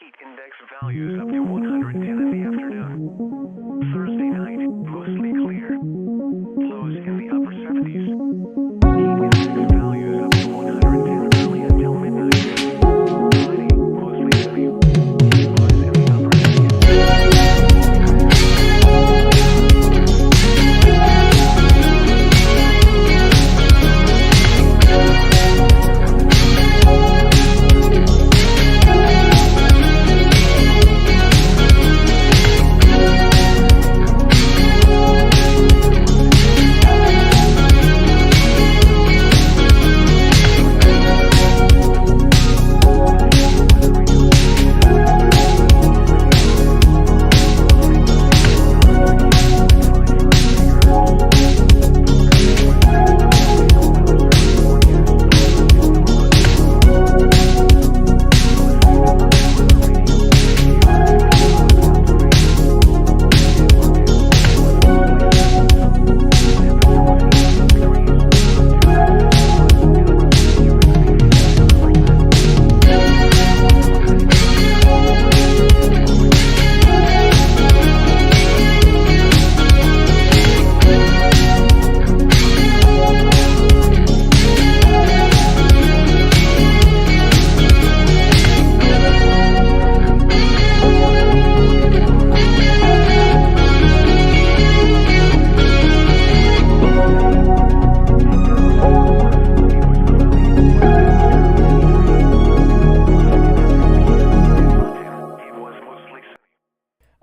Index values up to 110 in the afternoon. Thursday night, mostly clear. Lows in the upper 70s. Heat index values up to 110 early until midnight. Friday, mostly sunny. Lows in the upper 80s.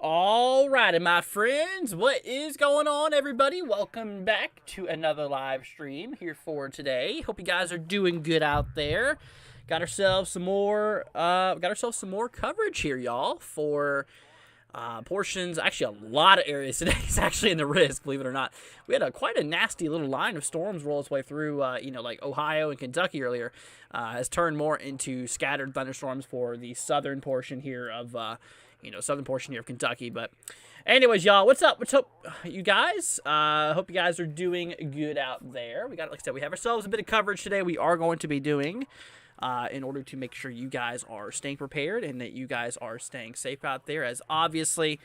Alrighty, my friends, what is going on, everybody? Welcome back to another live stream here for today. Hope you guys are doing good out there. Got ourselves some more coverage here, y'all, for portions. Actually, a lot of areas today is actually in the risk, believe it or not. We had quite a nasty little line of storms roll its way through, like Ohio and Kentucky earlier. Has turned more into scattered thunderstorms for the southern portion here of southern portion here of Kentucky. But anyways, y'all, what's up, you guys? Hope you guys are doing good out there. We got, like I said, we have ourselves a bit of coverage today. We are going to be doing in order to make sure you guys are staying prepared and that you guys are staying safe out there, as obviously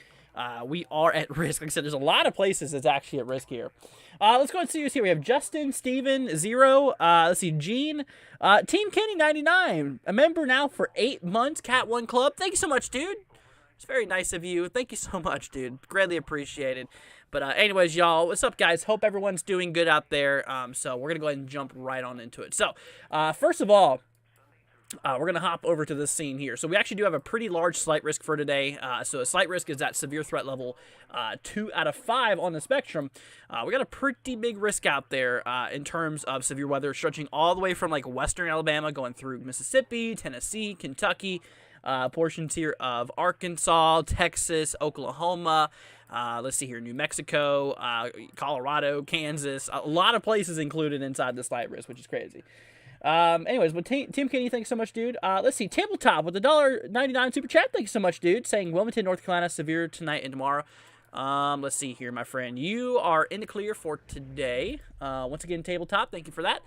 we are at risk. Like I said, there's a lot of places that's actually at risk here. Let's go and see who's here. We have Justin, Steven, Zero, let's see, Gene, Team Kenny 99, a member now for 8 months, Cat 1 Club. Thank you so much, dude. It's very nice of you. Thank you so much, dude. Greatly appreciated. But anyways, y'all, what's up, guys? Hope everyone's doing good out there. So we're going to go ahead and jump right on into it. So first of all, we're going to hop over to this scene here. So we actually do have a pretty large slight risk for today. So a slight risk is at severe threat level 2 out of 5 on the spectrum. We got a pretty big risk out there in terms of severe weather, stretching all the way from like western Alabama, going through Mississippi, Tennessee, Kentucky, portions here of Arkansas, Texas, Oklahoma, let's see here, New Mexico, Colorado, Kansas, a lot of places included inside this slight risk, which is crazy. Anyways, but Tim Kenny, thanks so much, dude. Let's see, Tabletop with the $1.99 super chat, thank you so much, dude, saying Wilmington, North Carolina, severe tonight and tomorrow. Let's see here, my friend, you are in the clear for today. Once again, Tabletop, thank you for that.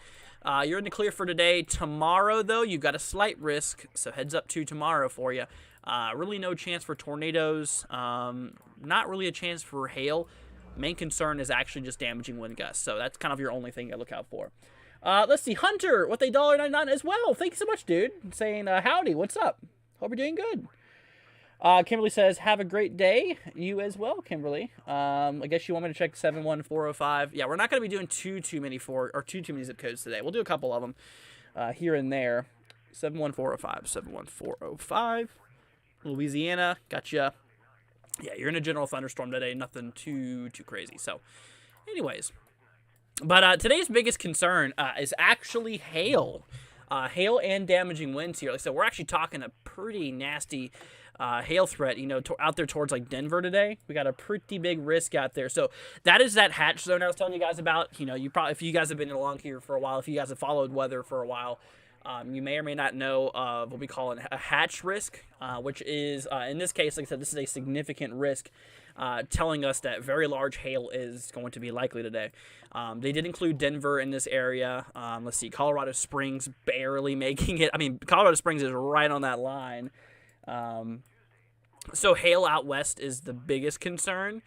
You're in the clear for today. Tomorrow, though, you've got a slight risk, so heads up to tomorrow for you. Really no chance for tornadoes, not really a chance for hail. Main concern is actually just damaging wind gusts, so that's kind of your only thing to look out for. Let's see, Hunter with a $1.99 as well. Thank you so much, dude. Saying, howdy, what's up? Hope you're doing good. Kimberly says, have a great day. You as well, Kimberly. I guess you want me to check 71405. Yeah, we're not going to be doing too many zip codes today. We'll do a couple of them here and there. 71405, 71405. Louisiana, gotcha. Yeah, you're in a general thunderstorm today. Nothing too crazy. So, anyways. But today's biggest concern is actually hail. Hail and damaging winds here. Like I said, we're actually talking a pretty nasty hail threat, out there towards like Denver today. We got a pretty big risk out there. So that is that hatch zone I was telling you guys about. You probably, if you guys have been along here for a while, if you guys have followed weather for a while, you may or may not know of what we call a hatch risk, which is, in this case, like I said, this is a significant risk, telling us that very large hail is going to be likely today. They did include Denver in this area. Let's see, Colorado Springs barely making it. I mean, Colorado Springs is right on that line. So hail out west is the biggest concern.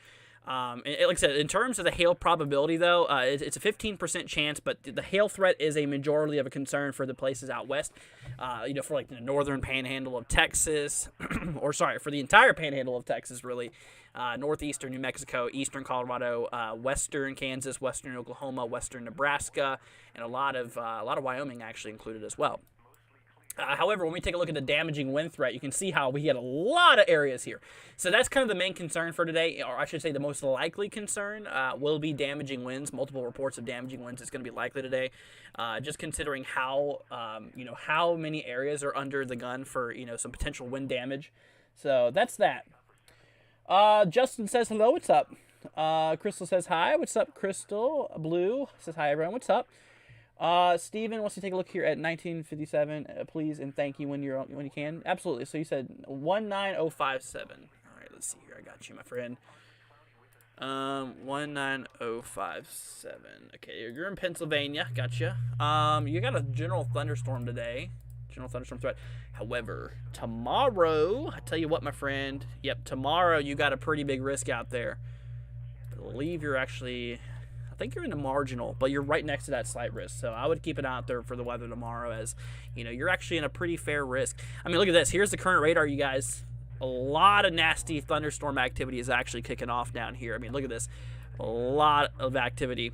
And like I said, in terms of the hail probability, though, it's a 15% chance, but the hail threat is a majority of a concern for the places out west. For like the northern panhandle of Texas, or sorry, for the entire panhandle of Texas, really. Northeastern New Mexico, eastern Colorado, western Kansas, western Oklahoma, western Nebraska, and a lot of Wyoming actually included as well. However, when we take a look at the damaging wind threat, you can see how we get a lot of areas here. So that's kind of the main concern for today, or I should say the most likely concern will be damaging winds. Multiple reports of damaging winds is going to be likely today. Just considering how, how many areas are under the gun for, some potential wind damage. So that's that. Justin says hello, what's up? Crystal says hi, what's up, Crystal? Blue says hi, everyone, what's up? Steven wants to take a look here at 1957. Please and thank you when you can. Absolutely. So you said 19057. All right, let's see here. I got you, my friend. 19057. Okay, you're in Pennsylvania. Gotcha. You got a general thunderstorm today. General thunderstorm threat. However, tomorrow, I tell you what, my friend. Yep, tomorrow you got a pretty big risk out there. I believe you're actually, I think you're in the marginal, but you're right next to that slight risk. So I would keep an eye out there for the weather tomorrow, as you're actually in a pretty fair risk. I mean, look at this. Here's the current radar, you guys. A lot of nasty thunderstorm activity is actually kicking off down here. I mean, look at this. A lot of activity.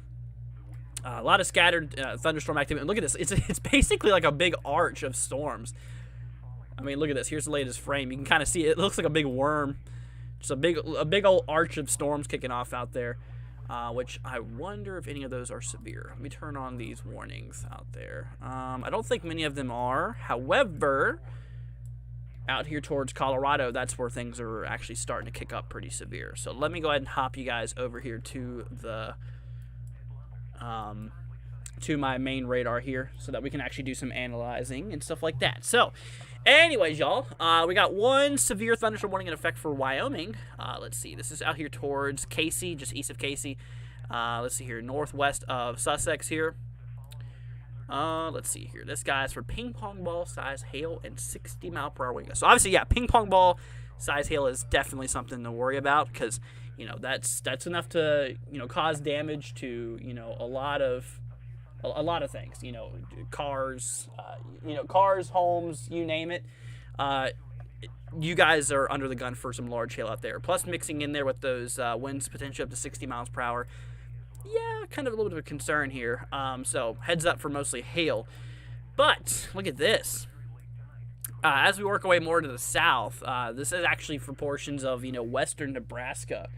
A lot of scattered thunderstorm activity. And look at this. It's basically like a big arch of storms. I mean, look at this. Here's the latest frame. You can kind of see it. It looks like a big worm. Just a big old arch of storms kicking off out there. Which I wonder if any of those are severe. Let me turn on these warnings out there. I don't think many of them are. However, out here towards Colorado, that's where things are actually starting to kick up pretty severe. So let me go ahead and hop you guys over here to the to my main radar here, so that we can actually do some analyzing and stuff like that. So anyways, y'all, we got one severe thunderstorm warning in effect for Wyoming. Let's see, this is out here towards Casey, just east of Casey. Let's see here, northwest of Sussex here. Let's see here, this guy's for ping pong ball size hail and 60-mile-per-hour wind gusts. So obviously, yeah, ping pong ball size hail is definitely something to worry about, because that's enough to cause damage to a lot of things, cars, cars, homes, you name it. You guys are under the gun for some large hail out there. Plus, mixing in there with those winds potentially up to 60 miles per hour. Yeah, kind of a little bit of a concern here. So heads up for mostly hail. But look at this. As we work our way more to the south, this is actually for portions of western Nebraska.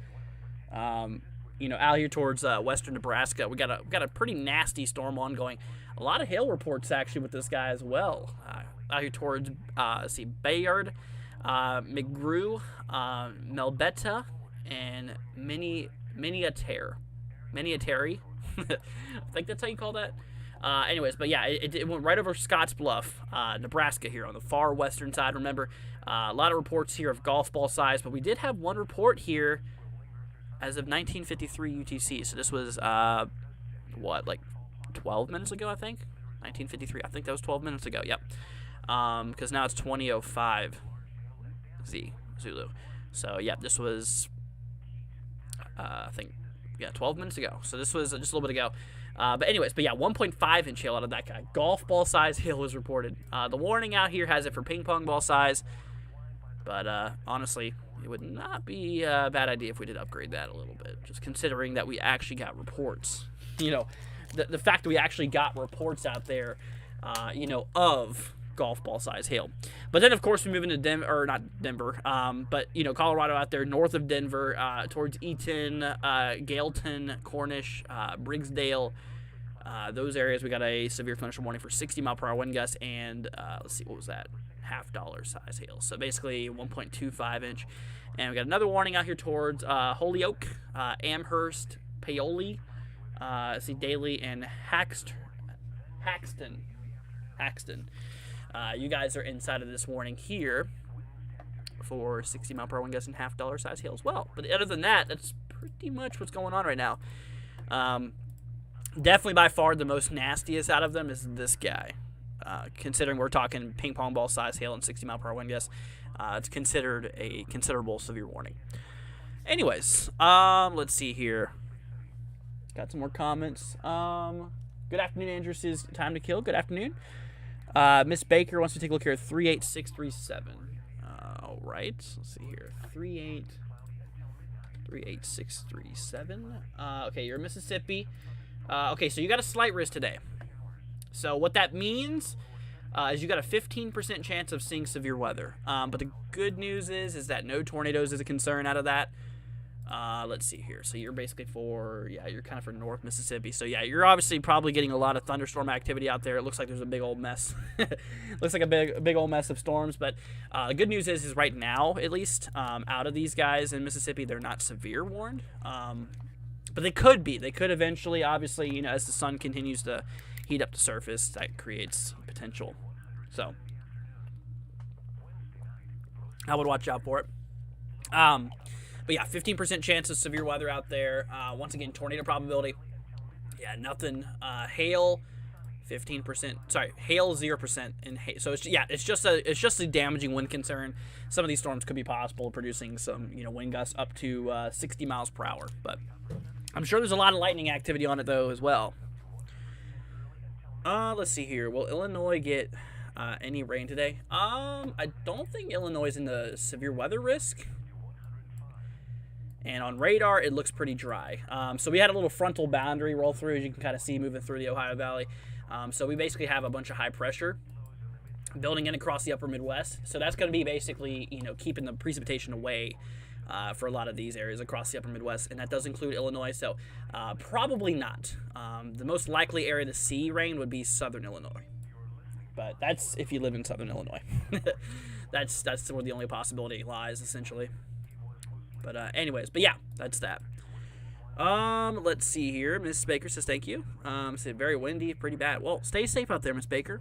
Out here towards western Nebraska, we got a pretty nasty storm ongoing. A lot of hail reports actually with this guy as well. Out here towards let's see, Bayard, McGrew, Melbetta, and Miniatary. I think that's how you call that. Anyways, but yeah, it went right over Scottsbluff, Nebraska here on the far western side. Remember, a lot of reports here of golf ball size, but we did have one report here as of 1953 UTC. So this was, like 12 minutes ago, I think? 1953. I think that was 12 minutes ago, yep. Because now it's 20:05 Zulu. So, yeah, this was, I think, 12 minutes ago. So this was just a little bit ago. But anyways, 1.5 inch hail out of that guy. Golf ball size hail was reported. The warning out here has it for ping pong ball size. But honestly, it would not be a bad idea if we did upgrade that a little bit. Just considering that we actually got reports. The fact that we actually got reports out there, of golf ball size hail. But then, of course, we move into Colorado out there north of Denver, towards Eaton, Gailton, Cornish, Briggsdale. Those areas, we got a severe thunderstorm warning for 60-mile-per-hour wind gusts, and let's see, what was that? $50 size hail. So basically 1.25 inch. And we got another warning out here towards Holyoke, Amherst, Paoli, Daly, and Haxton. You guys are inside of this warning here for 60-mile-per-hour wind gusts and $50 size hail as well. But other than that, that's pretty much what's going on right now. Definitely by far the most nastiest out of them is this guy. Considering we're talking ping pong ball size hail and 60-mile-per-hour wind gusts. it's considered a considerable severe warning. Anyways, let's see here. Got some more comments. Good afternoon, Andrew says time to kill. Good afternoon. Miss Baker wants to take a look here at 38637. All right, let's see here. 38637. Okay, you're in Mississippi. Okay, so you got a slight risk today. So what that means is you got a 15% chance of seeing severe weather. But the good news is that no tornadoes is a concern out of that. Let's see here. So you're basically you're kind of for North Mississippi. So yeah, you're obviously probably getting a lot of thunderstorm activity out there. It looks like there's a big old mess. Looks like a big old mess of storms. But the good news is right now, at least, out of these guys in Mississippi, they're not severe warned. But they could be. They could eventually, obviously, as the sun continues to heat up the surface, that creates potential. So I would watch out for it. But yeah, 15% chance of severe weather out there. Once again, tornado probability. Yeah, nothing. Hail, 15%. Sorry, hail 0%. And so it's just a damaging wind concern. Some of these storms could be possible, producing some wind gusts up to 60 miles per hour. But I'm sure there's a lot of lightning activity on it though as well. Let's see here. Will Illinois get any rain today? I don't think Illinois is in the severe weather risk. And on radar, it looks pretty dry. So we had a little frontal boundary roll through, as you can kind of see, moving through the Ohio Valley. So we basically have a bunch of high pressure building in across the upper Midwest. So that's going to be basically, keeping the precipitation away for a lot of these areas across the upper Midwest. And that does include Illinois. So probably not. The most likely area to see rain would be southern Illinois. But that's if you live in southern Illinois. That's where the only possibility lies, essentially. But anyways, yeah, that's that. Let's see here. Miss Baker says thank you. Said very windy, pretty bad. Well, stay safe out there, Miss Baker.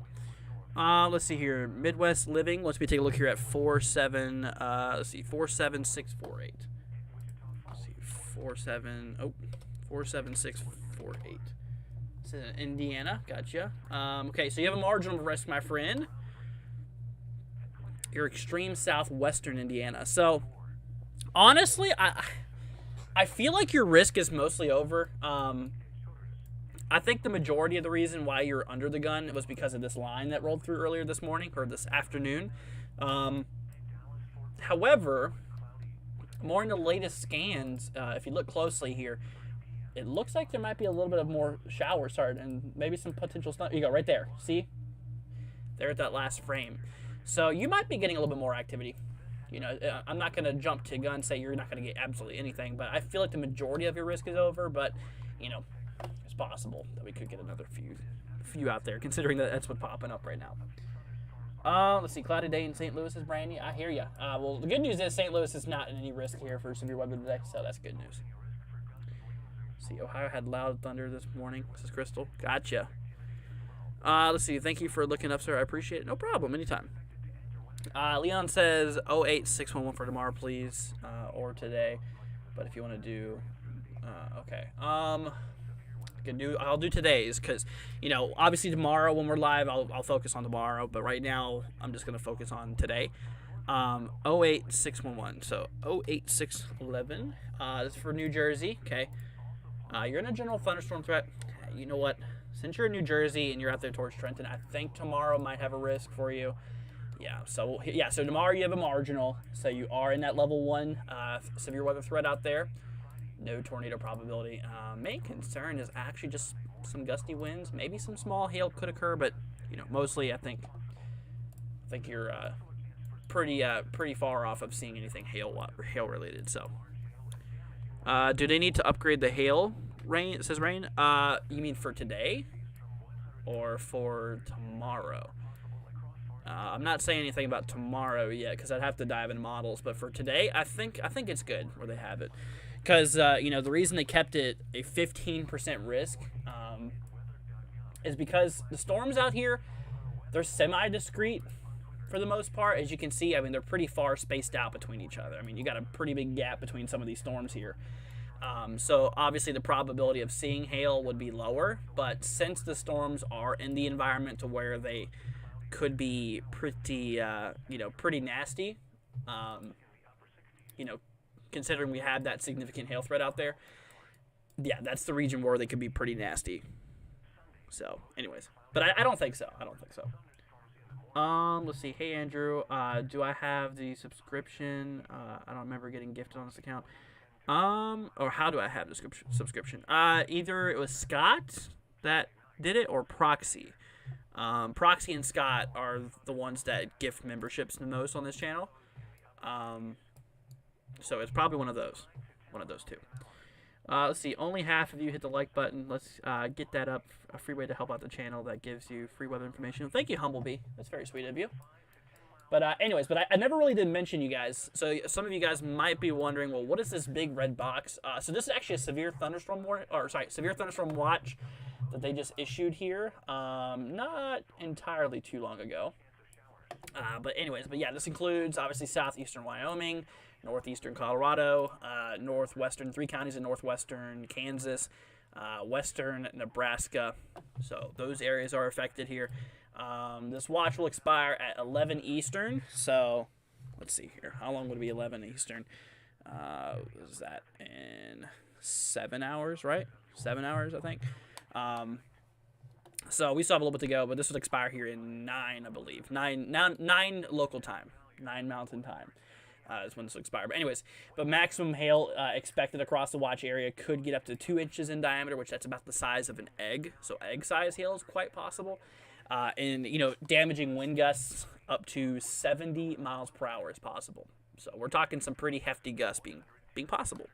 Let's see here. Midwest Living. Let's take a look here at 47648. Let's see, 47648. This is in Indiana. Gotcha. Okay, so you have a marginal risk, my friend. You're extreme southwestern Indiana. So honestly, I feel like your risk is mostly over. I think the majority of the reason why you're under the gun was because of this line that rolled through earlier this morning or this afternoon. However, more in the latest scans, if you look closely here, it looks like there might be a little bit of more showers starting and maybe some potential snow. You go right there. See? There at that last frame. So you might be getting a little bit more activity. I'm not going to jump to gun and say you're not going to get absolutely anything, but I feel like the majority of your risk is over, but, it's possible that we could get another few out there, considering that that's what's popping up right now. Let's see, cloudy day in St. Louis is brand new. I hear you. Well, the good news is St. Louis is not in any risk here for severe weather today, so that's good news. See, Ohio had loud thunder this morning. This is Crystal. Gotcha. Let's see, thank you for looking up, sir. I appreciate it. No problem, anytime. Leon says 08611 for tomorrow, please, or today. But if you want to do, okay. I'll do today's because, obviously tomorrow when we're live, I'll focus on tomorrow. But right now, I'm just gonna focus on today. 08611. So 08611. This is for New Jersey. Okay. You're in a general thunderstorm threat. You know what? Since you're in New Jersey and you're out there towards Trenton, I think tomorrow might have a risk for you. So tomorrow you have a marginal, so you are in that level 1 severe weather threat out there. No tornado probability. Main concern is actually just some gusty winds. Maybe some small hail could occur, but mostly I think you're pretty far off of seeing anything hail related. So, do they need to upgrade the hail rain? It says rain. You mean for today or for tomorrow? I'm not saying anything about tomorrow yet because I'd have to dive into models. But for today, I think it's good where they have it, because the reason they kept it a 15% risk is because the storms out here, they're semi-discrete for the most part. As you can see, they're pretty far spaced out between each other. You got a pretty big gap between some of these storms here. So obviously the probability of seeing hail would be lower, but since the storms are in the environment to where they could be pretty nasty, You know, considering we had that significant hail threat out there, yeah, that's the region where they could be pretty nasty. So, anyways, but I don't think so. I don't think so. Let's see. Hey, Andrew. Do I have the subscription? I don't remember getting gifted on this account. Or how do I have the subscription? Either it was Scott that did it or Proxy. Proxy and Scott are the ones that gift memberships the most on this channel. So it's probably one of those two. Let's see. Only half of you hit the like button. Let's get that up. A free way to help out the channel that gives you free weather information. Thank you, Humblebee. That's very sweet of you. But anyways, I never really did mention you guys. So some of you guys might be wondering, well, what is this big red box? So this is actually a severe thunderstorm severe thunderstorm watch that they just issued here. Not entirely too long ago. But yeah, this includes obviously southeastern Wyoming, northeastern Colorado, northwestern, 3 counties in northwestern Kansas, western Nebraska. So those areas are affected here. This watch will expire at 11 Eastern. So let's see here. How long would it be 11 Eastern? What is that? In 7 hours, right? 7 hours, I think. So we still have a little bit to go, but this will expire here in 9, I believe. 9 local time. 9 mountain time. Is when this will expire. But anyways, maximum hail expected across the watch area could get up to 2 inches in diameter, which that's about the size of an egg. So egg size hail is quite possible. And, damaging wind gusts up to 70 miles per hour is possible. So we're talking some pretty hefty gusts being possible.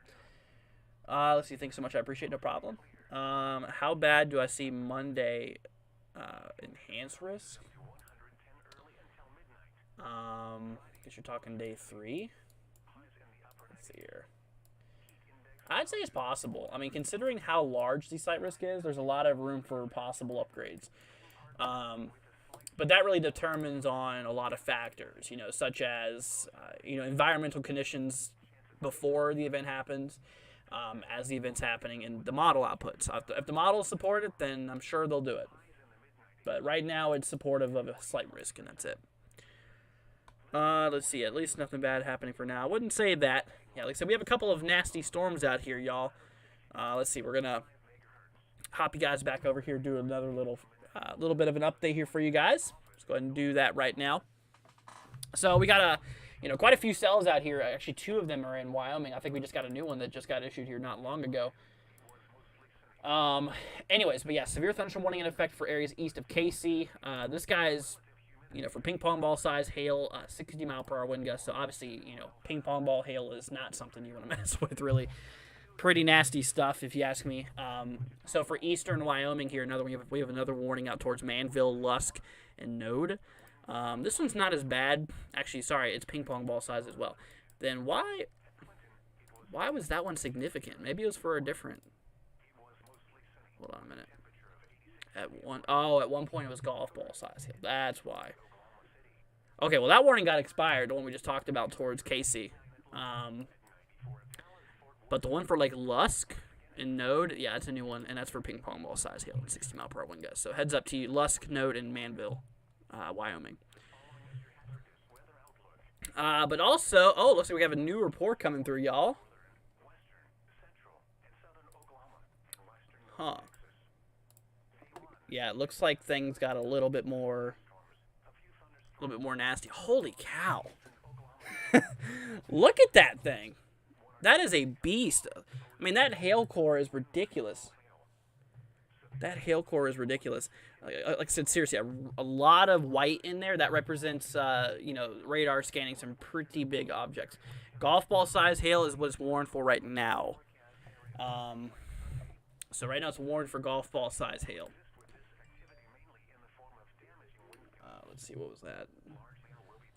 Let's see. Thanks so much. I appreciate it. No problem. How bad do I see Monday enhanced risk? Guess you're talking day 3. Let's see here. I'd say it's possible. I mean, considering how large the site risk is, there's a lot of room for possible upgrades. But that really determines on a lot of factors, such as, environmental conditions before the event happens, as the event's happening, and the model outputs. If the model is supported, then I'm sure they'll do it. But right now, it's supportive of a slight risk, and that's it. Let's see. At least nothing bad happening for now. I wouldn't say that. Yeah, like I said, we have a couple of nasty storms out here, y'all. Let's see. We're going to hop you guys back over here, do another little bit of an update here for you guys. Let's go ahead and do that right now. So we got quite a few cells out here. Actually, 2 of them are in Wyoming. I think we just got a new one that just got issued here not long ago. Anyways, but yeah, severe thunderstorm warning in effect for areas east of KC. This guy's, for ping pong ball size hail, 60 mile per hour wind gusts. So obviously, ping pong ball hail is not something you want to mess with, really. Pretty nasty stuff, if you ask me. So for eastern Wyoming here, we have another warning out towards Manville, Lusk, and Node. This one's not as bad. Actually, sorry, it's ping pong ball size as well. Then why was that one significant? Maybe it was for a different. Hold on a minute. At one point it was golf ball size hail. That's why. Okay, well that warning got expired, the one we just talked about towards Casey. But the one for like Lusk and Node, yeah, it's a new one, and that's for ping pong ball size hail and 60 mile per hour wind gusts. So heads up to you, Lusk, Node, and Manville, Wyoming. But also, looks like we have a new report coming through, y'all. Huh. Yeah, it looks like things got a little bit more nasty. Holy cow. Look at that thing. That is a beast. I mean, that hail core is ridiculous. Like I said, seriously, a lot of white in there. That represents, radar scanning some pretty big objects. Golf ball size hail is what it's warned for right now. So right now it's warned for golf ball size hail. Let's see, what was that?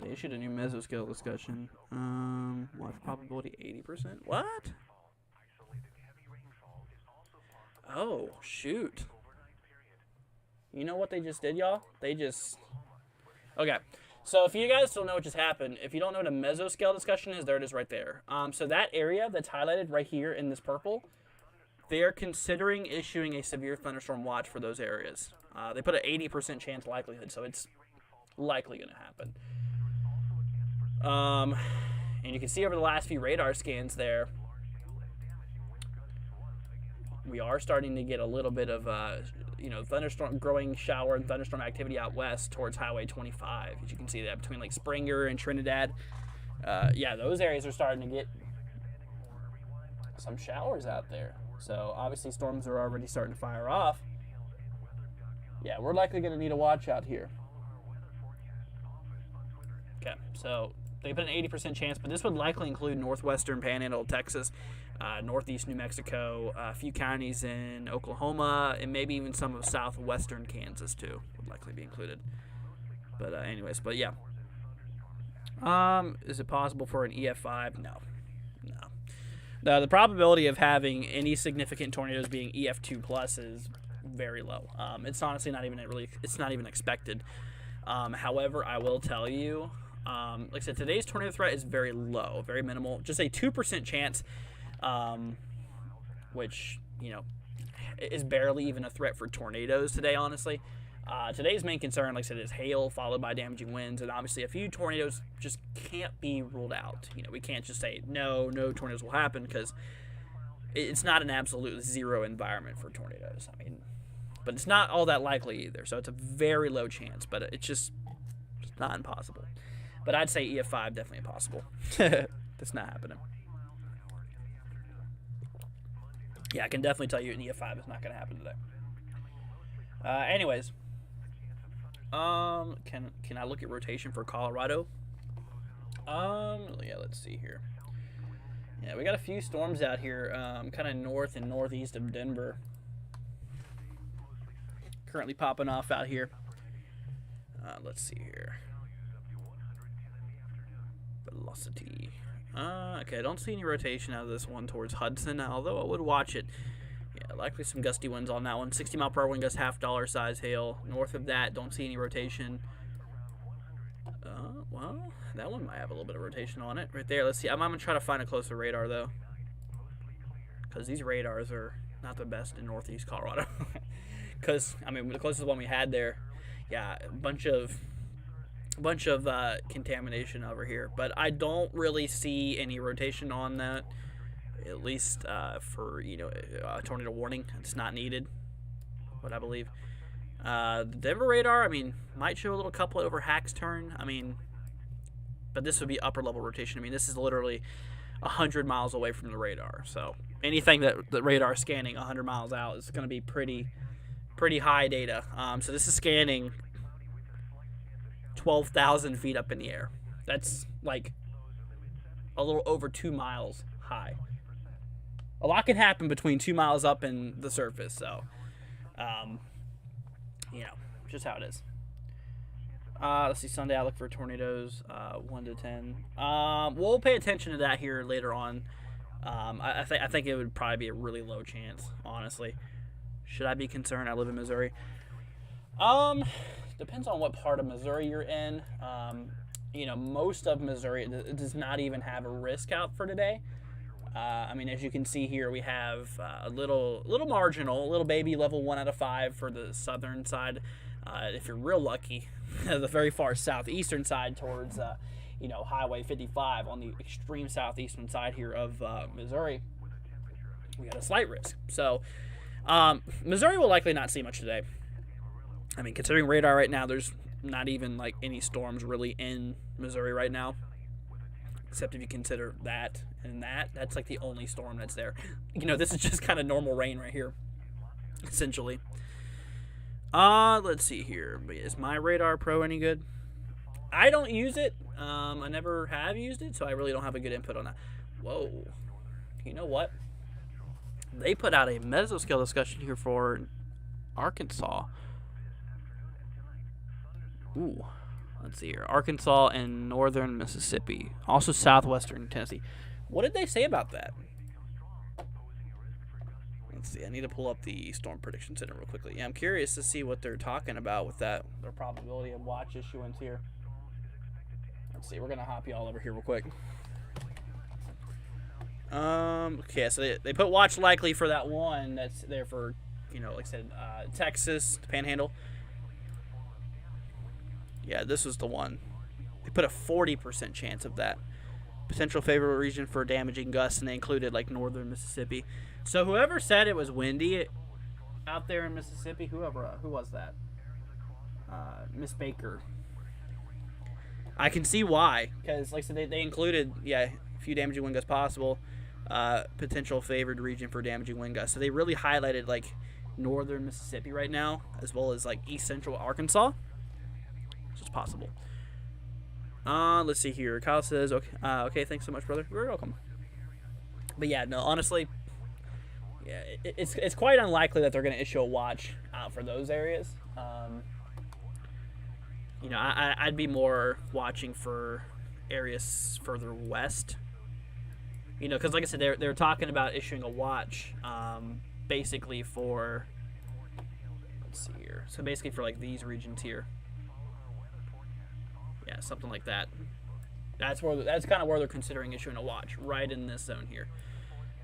They issued a new mesoscale discussion. Watch probability 80%. What? Oh, shoot. You know what they just did, y'all? Okay. So if you guys don't know what just happened, if you don't know what a mesoscale discussion is, there it is right there. So that area that's highlighted right here in this purple, they are considering issuing a severe thunderstorm watch for those areas. They put an 80% chance likelihood, so it's likely going to happen. And you can see over the last few radar scans there, we are starting to get a little bit of, thunderstorm, growing shower and thunderstorm activity out west towards Highway 25. As you can see that between like Springer and Trinidad. Yeah, those areas are starting to get some showers out there. So obviously storms are already starting to fire off. Yeah, we're likely going to need a watch out here. Okay, so they put an 80% chance, but this would likely include northwestern panhandle of Texas, northeast New Mexico, a few counties in Oklahoma, and maybe even some of southwestern Kansas too would likely be included. But anyways, but yeah. Is it possible for an EF5? No. The probability of having any significant tornadoes being EF2 plus is very low. It's honestly not even expected. However, I will tell you, like I said, today's tornado threat is very low, very minimal. Just a 2% chance, which, is barely even a threat for tornadoes today, honestly. Today's main concern, like I said, is hail followed by damaging winds, and obviously a few tornadoes just can't be ruled out. We can't just say no tornadoes will happen, because it's not an absolute zero environment for tornadoes. But it's not all that likely either, so it's a very low chance, but it's not impossible. But I'd say EF5 definitely impossible. That's not happening. Yeah, I can definitely tell you an EF5 is not going to happen today. Anyways, can I look at rotation for Colorado? Yeah, let's see here. Yeah, we got a few storms out here, kind of north and northeast of Denver. Currently popping off out here. Let's see here. Velocity. Okay, I don't see any rotation out of this one towards Hudson, although I would watch it. Yeah, likely some gusty winds on that one. 60 mile per hour wind gusts, $half size hail. North of that, don't see any rotation. Well, that one might have a little bit of rotation on it right there. Let's see. I'm going to try to find a closer radar, though, because these radars are not the best in northeast Colorado. Because, the closest one we had there, yeah, a bunch of contamination over here. But I don't really see any rotation on that, at least for, a tornado warning. It's not needed, what I believe. The Denver radar, might show a little couplet over Hack's Turn. But this would be upper level rotation. This is literally 100 miles away from the radar. So anything that the radar is scanning 100 miles out is going to be pretty high data. So this is scanning 12,000 feet up in the air. That's like a little over 2 miles high. A lot can happen between 2 miles up in the surface. So, just how it is. Let's see, Sunday outlook for tornadoes, 1 to 10. We'll pay attention to that here later on. I think it would probably be a really low chance, honestly. Should I be concerned? I live in Missouri. Depends on what part of Missouri you're in. Most of Missouri does not even have a risk out for today. As you can see here, we have a little marginal, a little baby level 1 out of 5 for the southern side. If you're real lucky, the very far southeastern side towards, Highway 55 on the extreme southeastern side here of Missouri, we got a slight risk. So, Missouri will likely not see much today. Considering radar right now, there's not even like any storms really in Missouri right now, except if you consider that and that's like the only storm that's there. This is just kind of normal rain right here, essentially. Let's see here. Is my Radar Pro any good? I don't use it. I never have used it, so I really don't have a good input on that. Whoa. You know what? They put out a mesoscale discussion here for Arkansas. Ooh. Let's see here. Arkansas and northern Mississippi. Also southwestern Tennessee. What did they say about that? Let's see. I need to pull up the Storm Prediction Center real quickly. Yeah, I'm curious to see what they're talking about with that. Their probability of watch issuance here. Let's see. We're going to hop you all over here real quick. Okay, so they put watch likely for that one that's there for, like I said, Texas, the Panhandle. Yeah, this was the one. They put a 40% chance of that. Potential favorable region for damaging gusts, and they included like northern Mississippi. So whoever said it was windy out there in Mississippi, who was that? Miss Baker. I can see why, because like I said, they included a few damaging wind gusts possible. Potential favored region for damaging wind gusts. So they really highlighted like northern Mississippi right now, as well as like east central Arkansas. So it's possible. Let's see here. Kyle says, okay, thanks so much, brother. You're welcome. But yeah, no, honestly, yeah, it's quite unlikely that they're going to issue a watch out for those areas. I'd be more watching for areas further west. Because like I said, they're talking about issuing a watch, basically for, let's see here. So basically for like these regions here. Yeah, something like that. That's kind of where they're considering issuing a watch, right in this zone here.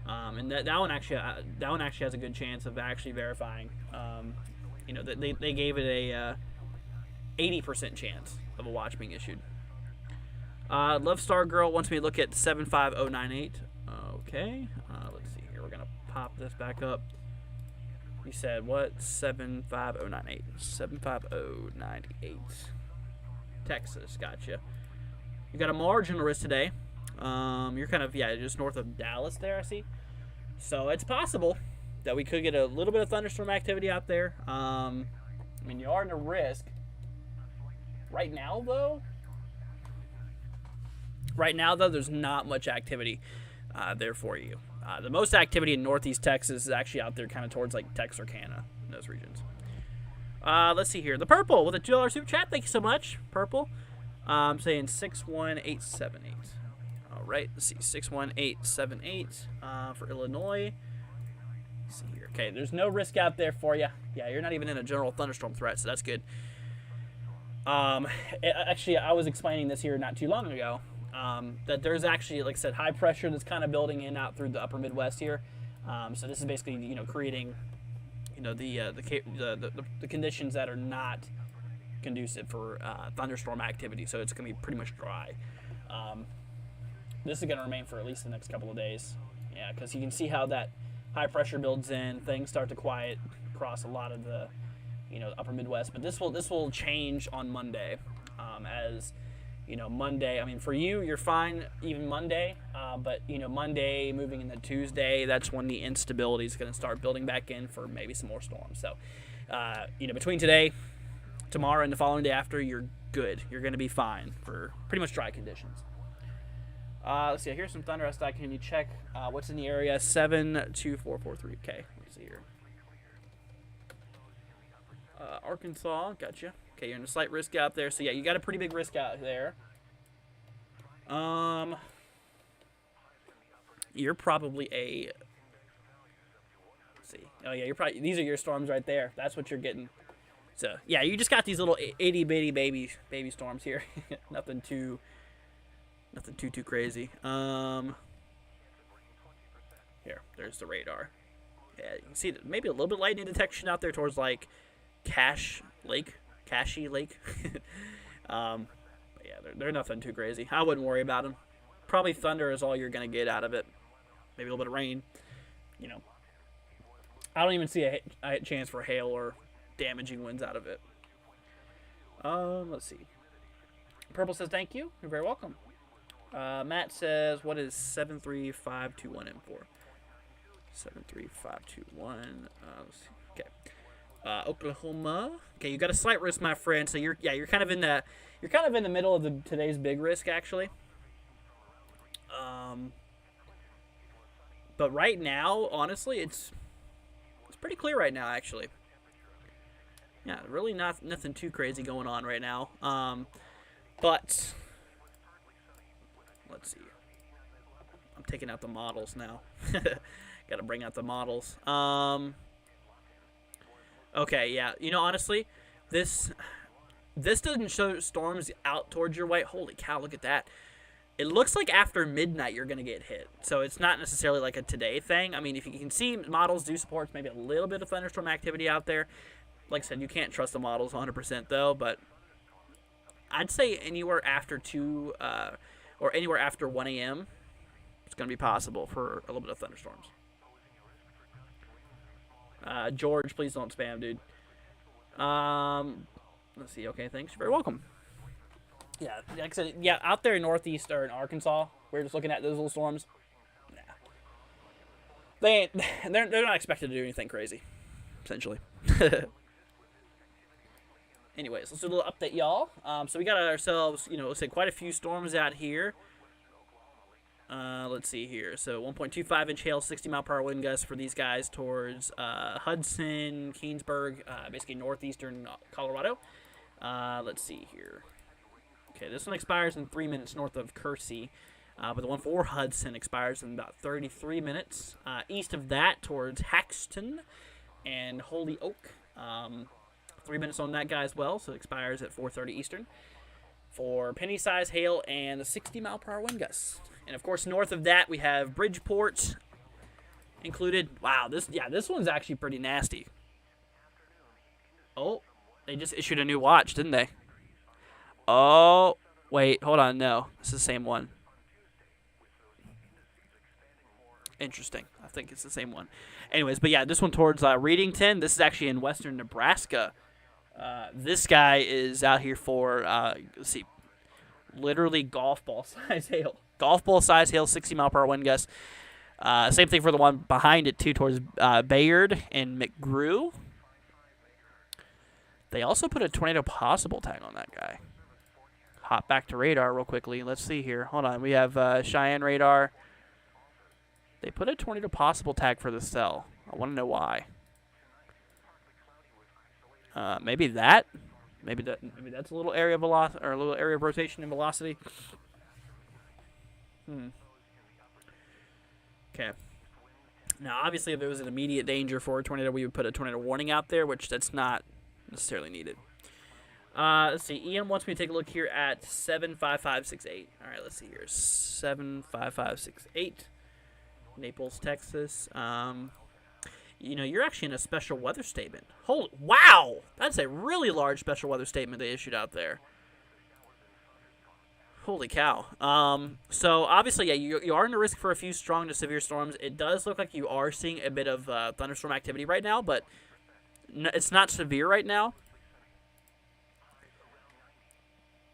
And that one actually has a good chance of actually verifying. They gave it a 80% chance of a watch being issued. Love Star Girl wants me to look at 75098. Okay. Let's see here. We're gonna pop this back up. You said what? 75098. 75098. Texas, gotcha. You got a marginal risk today. You're kind of just north of Dallas there, I see. So it's possible that we could get a little bit of thunderstorm activity out there. You are in a risk. Right now, though, there's not much activity there for you. The most activity in northeast Texas is actually out there kind of towards like Texarkana, in those regions. Let's see here. The Purple with a $2 super chat. Thank you so much, Purple. I'm saying 61878. All right, let's see. 61878 for Illinois. Let's see here. Okay, there's no risk out there for you. Yeah, you're not even in a general thunderstorm threat, so that's good. Actually, I was explaining this here not too long ago, that there's actually, like I said, high pressure that's kind of building in out through the upper Midwest here. So this is basically, creating, the conditions that are not conducive for thunderstorm activity. So it's going to be pretty much dry. This is going to remain for at least the next couple of days. Yeah, because you can see how that high pressure builds in. Things start to quiet across a lot of the upper Midwest, but this will change on Monday, as Monday. For you, you're fine even Monday, but Monday moving into Tuesday, that's when the instability is going to start building back in for maybe some more storms. So, between today, tomorrow, and the following day after, you're good. You're going to be fine for pretty much dry conditions. Let's see. Here's some thunder. Can you check what's in the area? 72443. Okay, let's see here. Arkansas, gotcha. Okay, you're in a slight risk out there. So yeah, you got a pretty big risk out there. You're probably a. Let's see. Oh yeah, these are your storms right there. That's what you're getting. So yeah, you just got these little itty bitty baby storms here. Nothing too crazy. Here, there's the radar. Yeah, you can see maybe a little bit lightning detection out there towards like Cache Lake. But yeah, they're nothing too crazy. I wouldn't worry about them. Probably thunder is all you're gonna get out of it. Maybe a little bit of rain. I don't even see a chance for hail or damaging winds out of it. Let's see. Purple says thank you. You're very welcome. Matt says, what is 73521 M for? 73521. Let's see. Okay. Oklahoma. Okay, you got a slight risk, my friend. So you're kind of in the middle of today's big risk, actually. But right now, honestly, it's pretty clear right now, actually. Yeah, really nothing too crazy going on right now. But let's see. I'm taking out the models now. Got to bring out the models. Okay, yeah. Honestly, this doesn't show storms out towards your way. Holy cow, look at that. It looks like after midnight you're going to get hit. So it's not necessarily like a today thing. If you can see, models do support maybe a little bit of thunderstorm activity out there. Like I said, you can't trust the models 100% though, but I'd say anywhere after 2 or anywhere after 1 a.m. it's going to be possible for a little bit of thunderstorms. George, please don't spam, dude. Let's see. Okay, thanks. You're very welcome. Yeah, like I said, yeah, out there in Northeast or in Arkansas, we're just looking at those little storms. Nah. They're not expected to do anything crazy, essentially. Anyways, let's do a little update, y'all. So we got ourselves, let's say quite a few storms out here. Let's see here. So 1.25 inch hail, 60 mile per hour wind gusts for these guys towards Hudson, Keensburg, basically northeastern Colorado. Let's see here. Okay, this one expires in 3 minutes north of Kersey. But the one for Hudson expires in about 33 minutes. East of that towards Haxton and Holyoke. 3 minutes on that guy as well, so it expires at 4:30 Eastern. For penny-size hail and 60 mile per hour wind gusts. And of course, north of that we have Bridgeport included. Wow, this one's actually pretty nasty. Oh, they just issued a new watch, didn't they? Oh, wait, hold on, no, it's the same one. Interesting. I think it's the same one. Anyways, but yeah, this one towards Readington. This is actually in western Nebraska. This guy is out here for, let's see, literally golf ball size hail. Golf ball size hail, 60 mile per hour wind gusts. Same thing for the one behind it, too, towards Bayard and McGrew. They also put a tornado possible tag on that guy. Hop back to radar real quickly. Let's see here. Hold on. We have Cheyenne radar. They put a tornado possible tag for the cell. I want to know why. Maybe that. Maybe that's a little area of velocity or a little area of rotation and velocity. Okay. Now, obviously, if it was an immediate danger for a tornado, we would put a tornado warning out there, which that's not necessarily needed. Let's see. Ian wants me to take a look here at 75568. All right, let's see here. 75568. Naples, Texas. You're actually in a special weather statement. Holy, wow! That's a really large special weather statement they issued out there. Holy cow. So, obviously, yeah, you are in a risk for a few strong to severe storms. It does look like you are seeing a bit of thunderstorm activity right now, but it's not severe right now.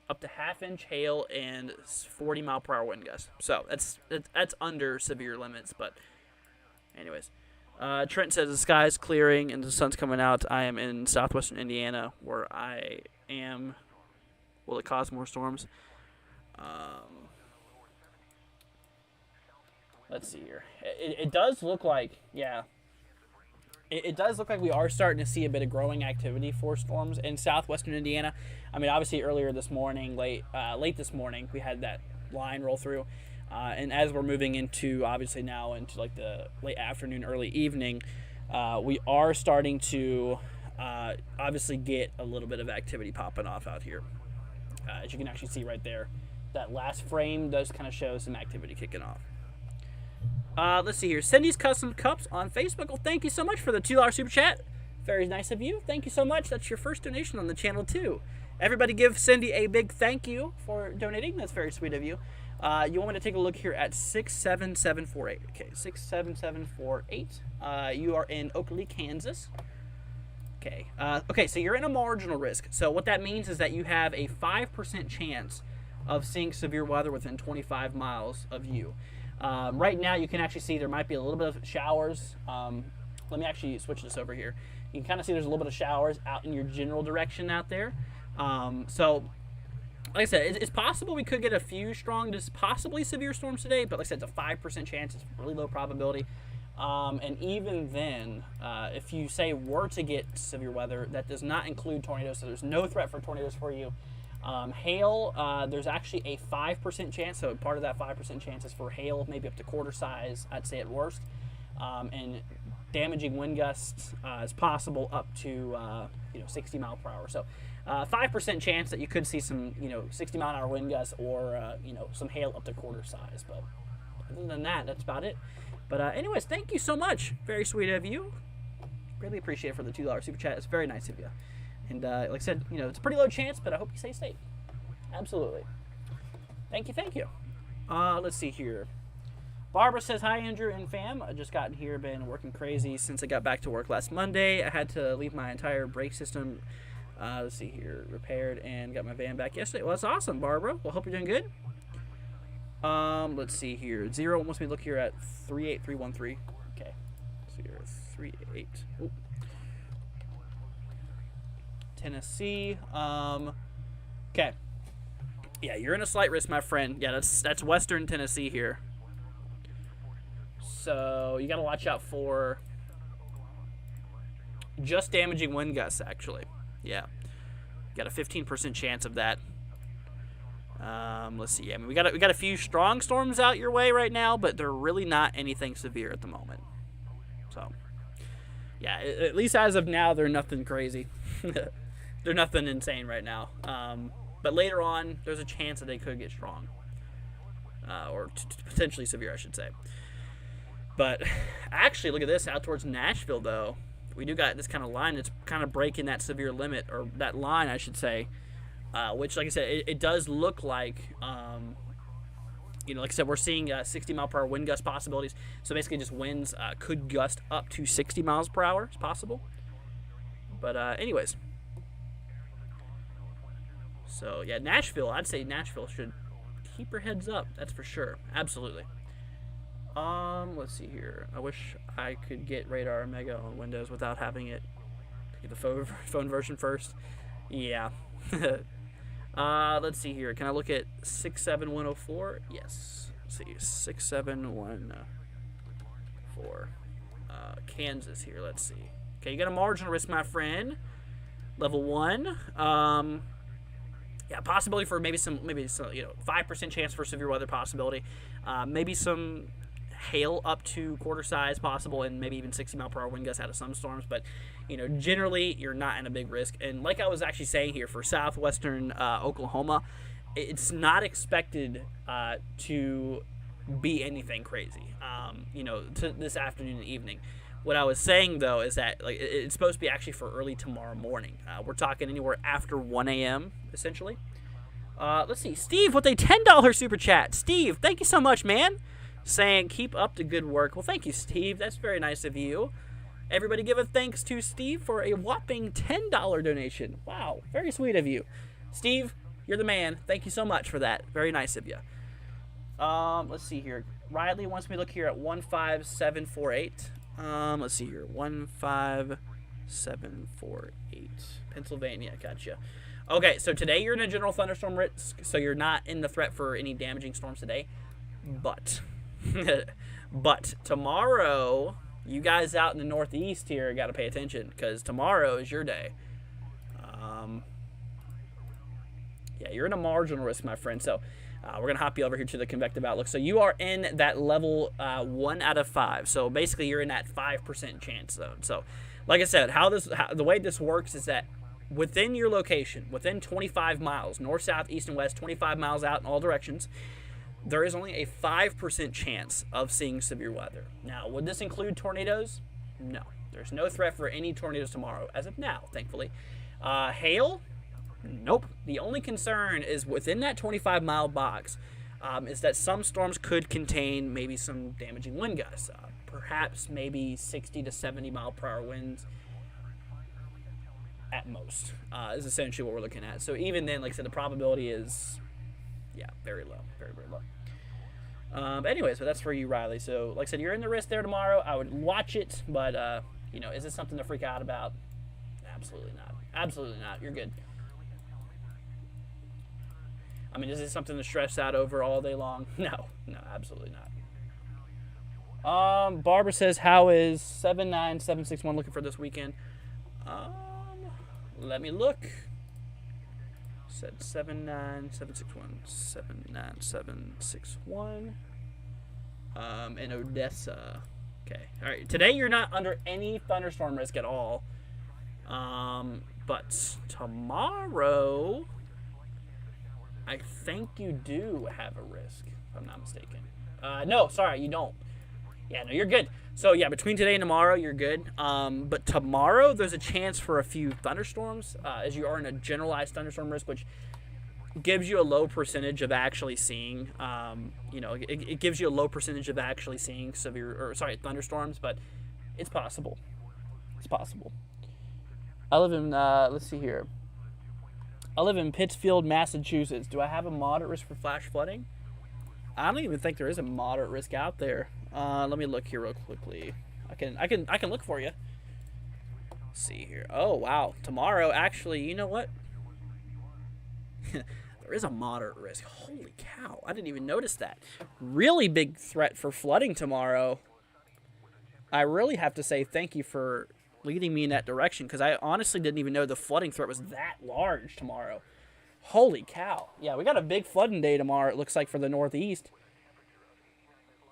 Up to half-inch hail and 40 mile per hour wind gusts. So, that's under severe limits, but anyways. Trent says the sky's clearing and the sun's coming out. I am in southwestern Indiana where I am. Will it cause more storms? Let's see here. It does look like, yeah. It does look like we are starting to see a bit of growing activity for storms in southwestern Indiana. I mean, obviously earlier this morning, late this morning, we had that line roll through. And as we're moving into, obviously now into like the late afternoon, early evening, we are starting to obviously get a little bit of activity popping off out here. As you can actually see right there, that last frame does kind of show some activity kicking off. Let's see here. Cindy's Custom Cups on Facebook. Well, thank you so much for the $2 super chat. Very nice of you. Thank you so much. That's your first donation on the channel, too. Everybody give Cindy a big thank you for donating. That's very sweet of you. You want me to take a look here at 67748. Okay, 67748. You are in Oakley, Kansas. Okay. Okay, so you're in a marginal risk. So what that means is that you have a 5% chance of seeing severe weather within 25 miles of you. Right now, you can actually see there might be a little bit of showers. Let me actually switch this over here. You can kind of see there's a little bit of showers out in your general direction out there. So, like I said, it's possible we could get a few strong to possibly severe storms today, but like I said, it's a 5% chance. It's really low probability. And even then, if you say were to get severe weather, that does not include tornadoes, so there's no threat for tornadoes for you. Hail, there's actually a 5% chance, so part of that 5% chance is for hail, maybe up to quarter size, I'd say at worst. And damaging wind gusts is possible up to 60 mile per hour. So 5% chance that you could see some 60 mile an hour wind gusts or some hail up to quarter size. But other than that, that's about it. But anyways, thank you so much. Very sweet of you. Really appreciate it for the $2 super chat. It's very nice of you. And like I said, it's a pretty low chance, but I hope you stay safe. Absolutely. Thank you, thank you. Let's see here. Barbara says, hi, Andrew and fam. I just gotten here, been working crazy since I got back to work last Monday. I had to leave my entire brake system, let's see here, repaired and got my van back yesterday. Well, that's awesome, Barbara. Well, hope you're doing good. Let's see here. Zero wants me to look here at 38313. Okay. So you're 38. Ooh. Tennessee. Okay. Yeah, you're in a slight risk, my friend. Yeah, that's Western Tennessee here. So you got to watch out for just damaging wind gusts, actually. Yeah. Got a 15% chance of that. Let's see. I mean, we got a few strong storms out your way right now, but they're really not anything severe at the moment. So, yeah, at least as of now, they're nothing crazy. They're nothing insane right now. But later on, there's a chance that they could get strong, or potentially severe, I should say. But actually, look at this. Out towards Nashville, though, we do got this kind of line that's kind of breaking that severe limit, or that line, I should say. Which, like I said, it does look like, like I said, we're seeing 60-mile-per-hour wind gust possibilities. So basically, just winds could gust up to 60 miles per hour. It's possible. But anyways. So, yeah, Nashville. I'd say Nashville should keep her heads up. That's for sure. Absolutely. Let's see here. I wish I could get Radar Omega on Windows without having it. Get the phone version first. Yeah. Let's see here. Can I look at 67104? Yes. Let's see. 67114. Kansas here. Let's see. Okay, you got a marginal risk, my friend. Level 1. Yeah, possibility for maybe some 5% chance for severe weather possibility. Maybe some hail up to quarter size possible, and maybe even 60-mile-per-hour wind gusts out of some storms. But generally you're not in a big risk. And like I was actually saying here, for southwestern Oklahoma, it's not expected to be anything crazy. To this afternoon and evening. What I was saying though is that it's supposed to be actually for early tomorrow morning. We're talking anywhere after 1 a.m. essentially. Let's see, Steve with a $10 super chat. Steve, thank you so much, man. Saying keep up the good work. Well, thank you, Steve. That's very nice of you. Everybody give a thanks to Steve for a whopping $10 donation. Wow, very sweet of you. Steve, you're the man. Thank you so much for that. Very nice of you. Let's see here. Riley wants me to look here at 15748. Let's see here. 15748. Pennsylvania. Gotcha. Okay, so today you're in a general thunderstorm risk, so you're not in the threat for any damaging storms today. But tomorrow, you guys out in the Northeast here got to pay attention, because tomorrow is your day. Yeah, you're in a marginal risk, my friend. So we're going to hop you over here to the convective outlook. So you are in that level 1 out of 5. So basically you're in that 5% chance zone. So like I said, the way this works is that within your location, within 25 miles, north, south, east, and west, 25 miles out in all directions, there is only a 5% chance of seeing severe weather. Now, would this include tornadoes? No. There's no threat for any tornadoes tomorrow, as of now, thankfully. Hail? Nope. The only concern is within that 25-mile box is that some storms could contain maybe some damaging wind gusts. Perhaps maybe 60 to 70 mile per hour winds at most is essentially what we're looking at. So even then, like I said, the probability is, yeah, very low. Very, very low. But anyways, so that's for you, Riley. So like I said, you're in the risk there tomorrow. I would watch it, but, is this something to freak out about? Absolutely not. Absolutely not. You're good. I mean, is this something to stress out over all day long? No, absolutely not. Barbara says, how is 79761 looking for this weekend? Let me look. Said 79761. 79761. In Odessa. Okay. All right. Today you're not under any thunderstorm risk at all. But tomorrow, I think you do have a risk, if I'm not mistaken. No, sorry, you don't. Yeah, no, you're good. So, yeah, between today and tomorrow, you're good. But tomorrow, there's a chance for a few thunderstorms, as you are in a generalized thunderstorm risk, which gives you a low percentage of actually seeing, it gives you a low percentage of actually seeing thunderstorms, but it's possible. It's possible. I live in, let's see here. I live in Pittsfield, Massachusetts. Do I have a moderate risk for flash flooding? I don't even think there is a moderate risk out there. Let me look here real quickly. I can look for you. Let's see here. Oh wow, tomorrow actually, you know what? There is a moderate risk. Holy cow! I didn't even notice that. Really big threat for flooding tomorrow. I really have to say thank you for leading me in that direction, because I honestly didn't even know the flooding threat was that large tomorrow. Holy cow. Yeah, we got a big flooding day tomorrow, it looks like, for the Northeast.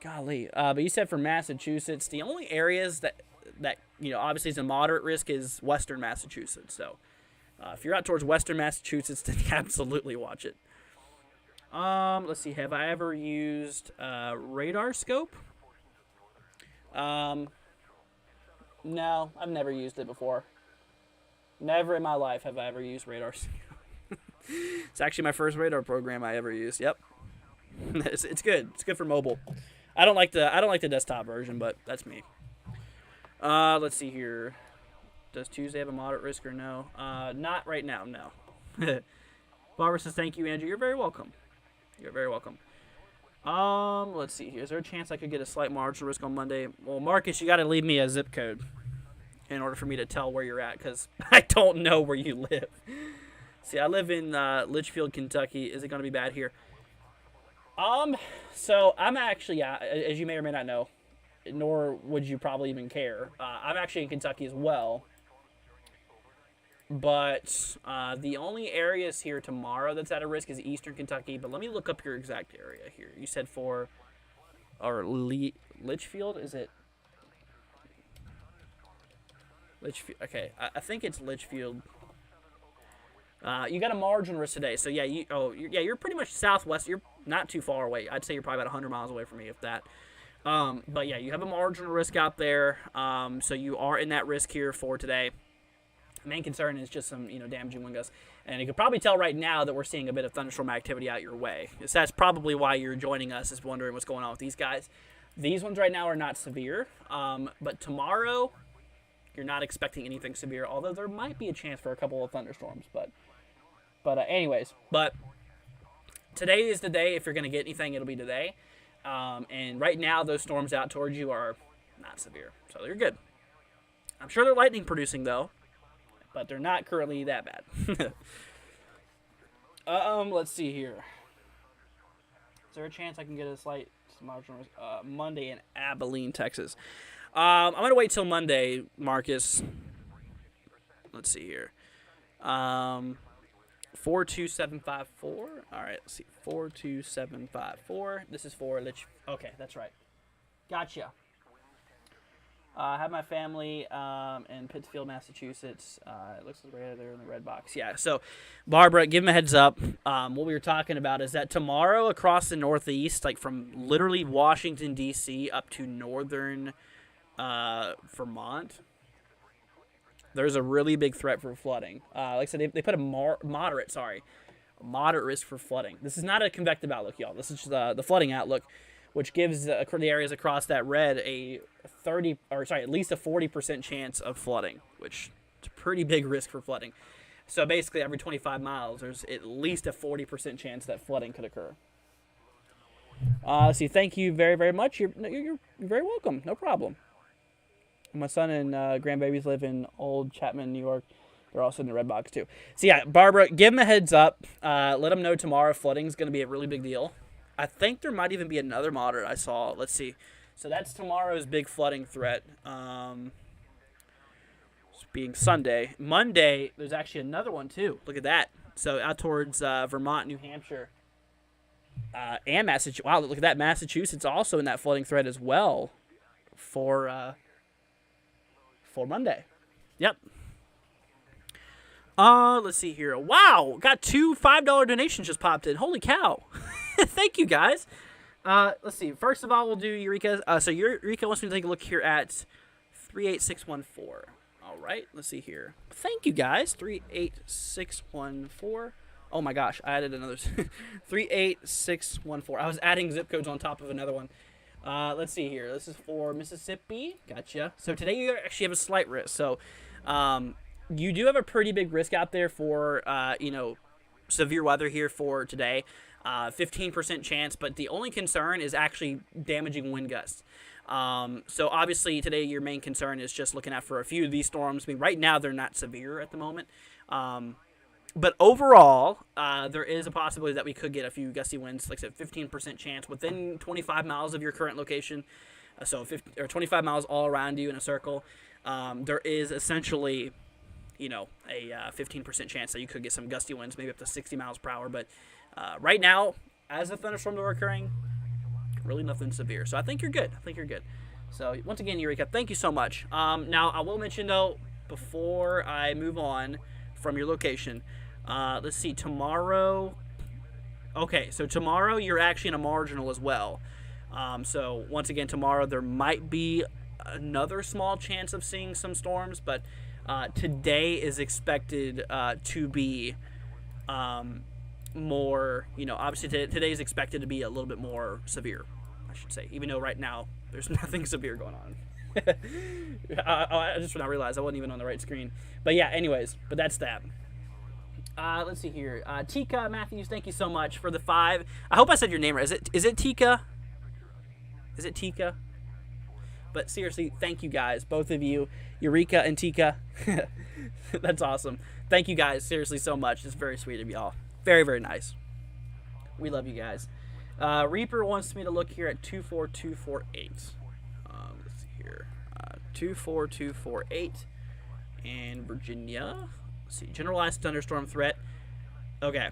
Golly. But you said for Massachusetts, the only areas that obviously is a moderate risk is Western Massachusetts. So if you're out towards Western Massachusetts, then absolutely watch it. Let's see. Have I ever used radar scope? No, I've never used it before. Never in my life have I ever used radar scope. It's actually my first radar program I ever used. Yep. It's good. It's good for mobile. I don't like the desktop version, but that's me. Let's see here. Does Tuesday have a moderate risk or no? Not right now, no. Barbara says, thank you, Andrew. You're very welcome. You're very welcome. Let's see here. Is there a chance I could get a slight marginal risk on Monday? Well, Marcus, you got to leave me a zip code in order for me to tell where you're at, because I don't know where you live. See, I live in Litchfield, Kentucky. Is it going to be bad here? So I'm actually, as you may or may not know, nor would you probably even care, I'm actually in Kentucky as well. But the only areas here tomorrow that's at a risk is Eastern Kentucky. But let me look up your exact area here. You said Litchfield, is it? Litchfield. Okay, I think it's Litchfield. You got a marginal risk today, so yeah, you're pretty much southwest. You're not too far away. I'd say you're probably about 100 miles away from me, if that. But yeah, you have a marginal risk out there. So you are in that risk here for today. The main concern is just some, damaging wind gusts. And you can probably tell right now that we're seeing a bit of thunderstorm activity out your way. So that's probably why you're joining us, is wondering what's going on with these guys. These ones right now are not severe. But tomorrow, you're not expecting anything severe, although there might be a chance for a couple of thunderstorms. But anyways, today is the day. If you're going to get anything, it'll be today. And right now, those storms out towards you are not severe. So you're good. I'm sure they're lightning producing, though. But they're not currently that bad. Let's see here. Is there a chance I can get a slight marginal Monday in Abilene, Texas? I'm going to wait till Monday, Marcus. Let's see here. 42754. All right, let's see. 42754. This is for Okay, that's right. Gotcha. I have my family in Pittsfield, Massachusetts. It looks like right there in the red box. Yeah, so, Barbara, give them a heads up. What we were talking about is that tomorrow across the Northeast, like from literally Washington, D.C. up to northern Vermont, there's a really big threat for flooding. Like I said, they put a moderate risk for flooding. This is not a convective outlook, y'all. This is just, the flooding outlook, which gives the areas across that red at least a 40% chance of flooding, which is a pretty big risk for flooding. So basically, every 25 miles, there's at least a 40% chance that flooding could occur. So thank you very, very much. You're very welcome. No problem. My son and grandbabies live in Old Chapman, New York. They're also in the red box, too. So, yeah, Barbara, give them a heads up. Let them know tomorrow flooding is going to be a really big deal. I think there might even be another moderate I saw. Let's see. So that's tomorrow's big flooding threat. Being Sunday. Monday, there's actually another one, too. Look at that. So out towards Vermont, New Hampshire, and Massachusetts. Wow, look at that. Massachusetts also in that flooding threat as well for Monday. Yep. Let's see here. Wow, got two $5 donations just popped in. Holy cow. Thank you, guys. Let's see. First of all, we'll do Eureka. So Eureka wants me to take a look here at 38614. All right, let's see here. Thank you, guys. 38614. Oh my gosh, I added another 38614. I was adding zip codes on top of another one. Let's see here. This is for Mississippi. Gotcha. So today you actually have a slight risk. So you do have a pretty big risk out there for, severe weather here for today. 15% chance, but the only concern is actually damaging wind gusts. So obviously today your main concern is just looking out for a few of these storms. I mean, right now they're not severe at the moment. But overall, there is a possibility that we could get a few gusty winds, like I said, 15% chance within 25 miles of your current location. So 25 miles all around you in a circle. There is essentially, a 15% chance that you could get some gusty winds, maybe up to 60 miles per hour. But right now, as the thunderstorms are occurring, really nothing severe. So I think you're good. So once again, Eureka, thank you so much. Now, I will mention, though, before I move on from your location, let's see, tomorrow. Okay, so tomorrow you're actually in a marginal as well. So once again, tomorrow there might be another small chance of seeing some storms, but today is expected to be more, obviously today is expected to be a little bit more severe, I should say, even though right now there's nothing severe going on. I just now realized I wasn't even on the right screen. But yeah, anyways, but that's that. Let's see here. Tika Matthews, thank you so much for the 5. I hope I said your name right. Is it Tika? Is it Tika? But seriously, thank you guys, both of you, Eureka and Tika. That's awesome. Thank you guys, seriously, so much. It's very sweet of y'all. Very, very nice. We love you guys. Reaper wants me to look here at 24248. Let's see here. 24248 in Virginia. Let's see. Generalized thunderstorm threat. Okay.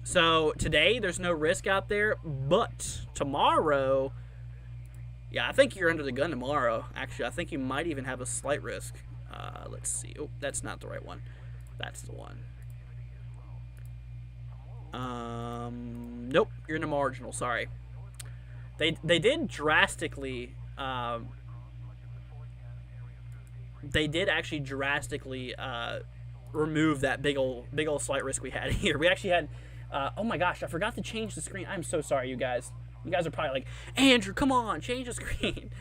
So today there's no risk out there, but tomorrow, yeah, I think you're under the gun tomorrow. Actually, I think you might even have a slight risk. Let's see. Oh, that's not the right one. That's the one. Nope, you're in a marginal. Sorry. They did drastically. They did actually drastically remove that big old slight risk we had here. We actually had. Oh my gosh, I forgot to change the screen. I'm so sorry, you guys. You guys are probably like, Andrew, come on, change the screen.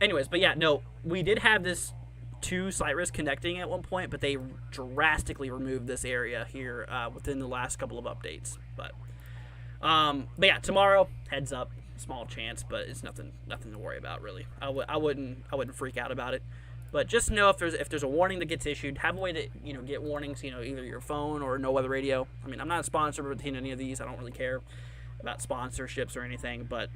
Anyways, but yeah, no, we did have this 2 slight risk connecting at one point, but they drastically removed this area here within the last couple of updates. But yeah, tomorrow, heads up, small chance, but it's nothing to worry about really. I wouldn't freak out about it. But just know if there's a warning that gets issued, have a way to get warnings, either your phone or no weather radio. I mean, I'm not a sponsor with any of these. I don't really care about sponsorships or anything, but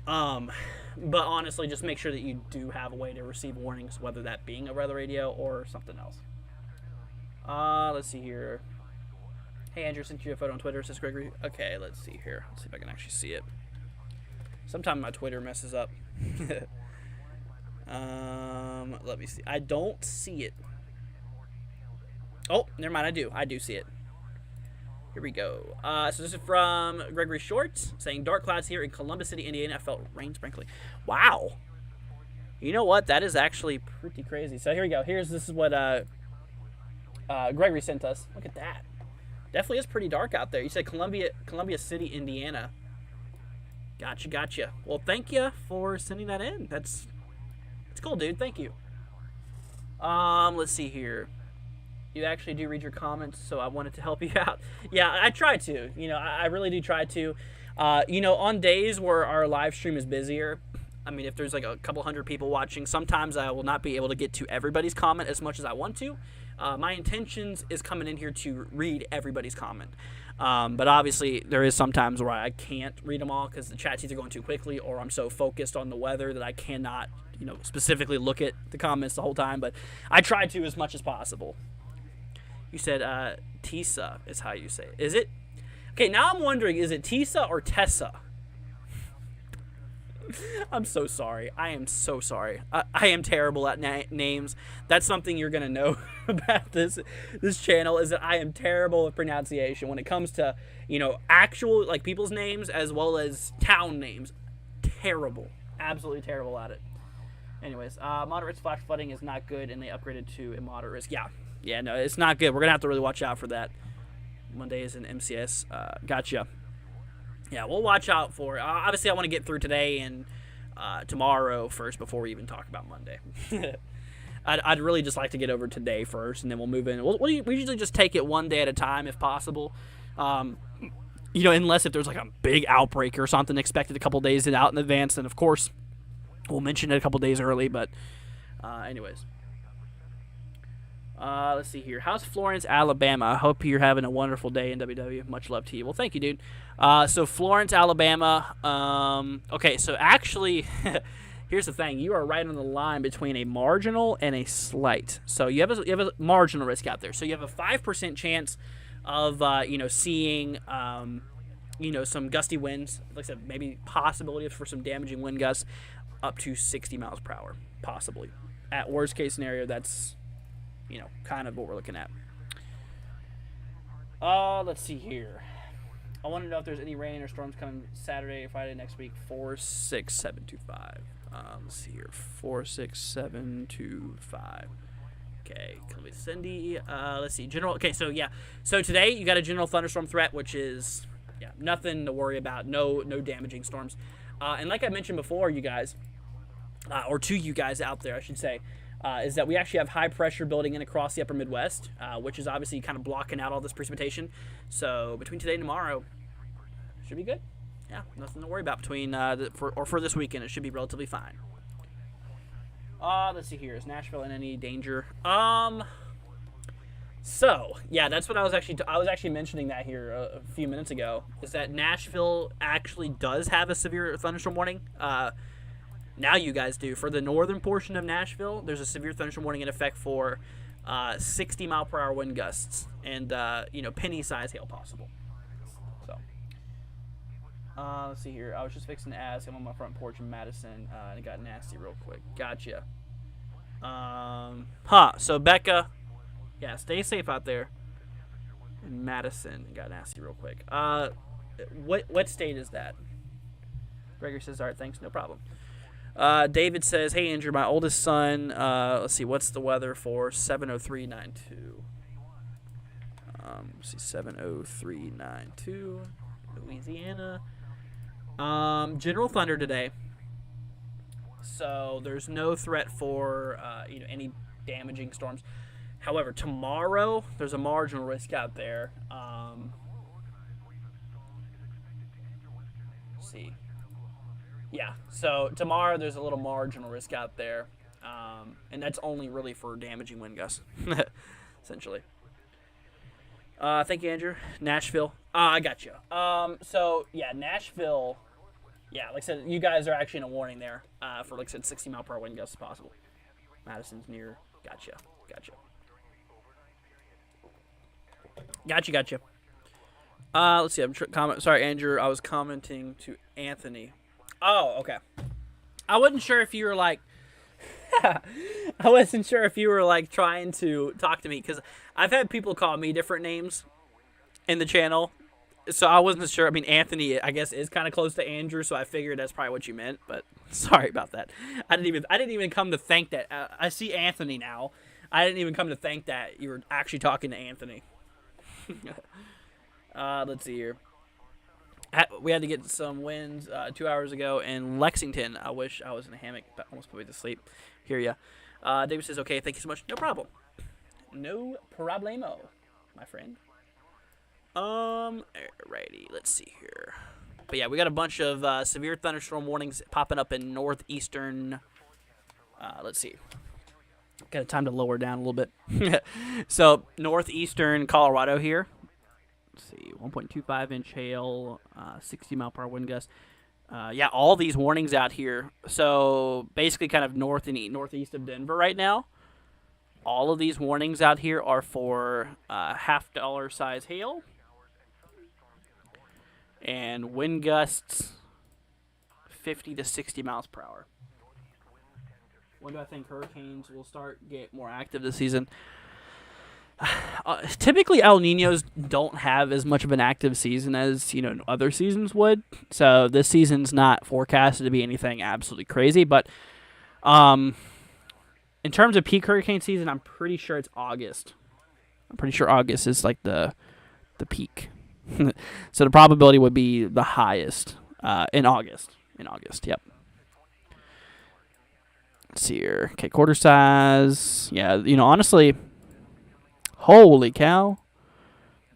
honestly, just make sure that you do have a way to receive warnings, whether that being a weather radio or something else. Let's see here. Hey, Andrew, sent you a photo on Twitter, says Gregory. Okay, let's see here. Let's see if I can actually see it. Sometimes my Twitter messes up. Let me see. I don't see it. Oh, never mind. I do see it. Here we go. So this is from Gregory Shorts, saying dark clouds here in Columbus City, Indiana. I felt rain sprinkling. Wow. You know what? That is actually pretty crazy. So here we go. This is what Gregory sent us. Look at that. Definitely is pretty dark out there. You said Columbia City, Indiana. Gotcha. Well, thank you for sending that in. It's cool, dude. Thank you. Let's see here. You actually do read your comments, so I wanted to help you out. Yeah, I try to. I really do try to. On days where our live stream is busier, I mean, if there's like a couple hundred people watching, sometimes I will not be able to get to everybody's comment as much as I want to. My intentions is coming in here to read everybody's comment. But obviously, there is sometimes where I can't read them all because the chat's either going too quickly or I'm so focused on the weather that I cannot, specifically look at the comments the whole time. But I try to as much as possible. You said Tisa is how you say it. Is it? Okay, now I'm wondering, is it Tisa or Tessa? I'm so sorry. I am so sorry. I am terrible at names. That's something you're going to know about this channel, is that I am terrible at pronunciation when it comes to, actual, like, people's names as well as town names. Terrible. Absolutely terrible at it. Anyways, moderate risk flash flooding is not good, and they upgraded to a moderate risk. Yeah, no, it's not good. We're going to have to really watch out for that. Monday is an MCS. Gotcha. Yeah, we'll watch out for it. Obviously, I want to get through today and tomorrow first before we even talk about Monday. I'd really just like to get over today first, and then we'll move in. We usually just take it one day at a time if possible. Unless if there's like a big outbreak or something expected a couple days out in advance, then of course we'll mention it a couple days early. But anyways. Let's see here. How's Florence, Alabama? I hope you're having a wonderful day in WW. Much love to you. Well, thank you, dude. So Florence, Alabama. Okay, so actually, here's the thing. You are right on the line between a marginal and a slight. So you have a marginal risk out there. So you have a 5% chance of seeing some gusty winds. Like I said, maybe possibility for some damaging wind gusts up to 60 miles per hour, possibly. At worst case scenario, that's kind of what we're looking at. Let's see here. I want to know if there's any rain or storms coming Saturday or Friday next week. 46725. Let's see here. 46725. Okay, Columbia Cindy. Let's see. General. Okay, so yeah. So today you got a general thunderstorm threat, which is nothing to worry about. No damaging storms. And like I mentioned before, you guys, or to you guys out there, I should say. Is that we actually have high pressure building in across the upper Midwest, which is obviously kind of blocking out all this precipitation. So between today and tomorrow, should be good. Yeah, nothing to worry about between for this weekend. It should be relatively fine. Let's see here. Is Nashville in any danger? So yeah, that's what I was actually mentioning that here a few minutes ago. Is that Nashville actually does have a severe thunderstorm warning? Now you guys do. For the northern portion of Nashville, there's a severe thunderstorm warning in effect for 60 mile per hour wind gusts and penny-size hail possible. So, let's see here. I was just fixing to ask. I'm on my front porch in Madison, and it got nasty real quick. Gotcha. So Becca, yeah, stay safe out there in Madison. It got nasty real quick. What state is that? Gregory says, all right, thanks, no problem. David says, hey, Andrew, my oldest son, let's see, what's the weather for 70392? Let's see, 70392, Louisiana. General thunder today. So there's no threat for, any damaging storms. However, tomorrow, there's a marginal risk out there. Let's see. Yeah, so tomorrow there's a little marginal risk out there, and that's only really for damaging wind gusts, essentially. Thank you, Andrew. Nashville. I got you. So, yeah, Nashville, yeah, like I said, you guys are actually in a warning there for, like I said, 60 mile per hour wind gusts possible. Madison's near. Gotcha. Let's see. Sorry, Andrew. I was commenting to Anthony. Oh, okay. I wasn't sure if you were like trying to talk to me, because I've had people call me different names in the channel, so I wasn't sure. I mean, Anthony, I guess, is kind of close to Andrew, so I figured that's probably what you meant. But sorry about that. I didn't even come to think that. I see Anthony now. I didn't even come to think that you were actually talking to Anthony. Let's see here. We had to get some winds 2 hours ago in Lexington. I wish I was in a hammock, but almost put me to sleep. Hear ya. David says, okay, thank you so much. No problem. No problemo, my friend. Alrighty, let's see here. But yeah, we got a bunch of severe thunderstorm warnings popping up in northeastern. Let's see. Got time to lower down a little bit. So, northeastern Colorado here. Let's see, 1.25 inch hail, 60 mile per hour wind gust. Yeah, all these warnings out here. So basically kind of north and northeast of Denver right now. All of these warnings out here are for $half size hail and wind gusts 50 to 60 miles per hour. When do I think hurricanes will get more active this season? Typically El Niños don't have as much of an active season as other seasons would, so this season's not forecasted to be anything absolutely crazy. But in terms of peak hurricane season, I'm pretty sure it's August. I'm pretty sure August is like the the peak. So the probability would be the highest in August. In August, yep. Let's see here. Okay, quarter size. Yeah, honestly, holy cow.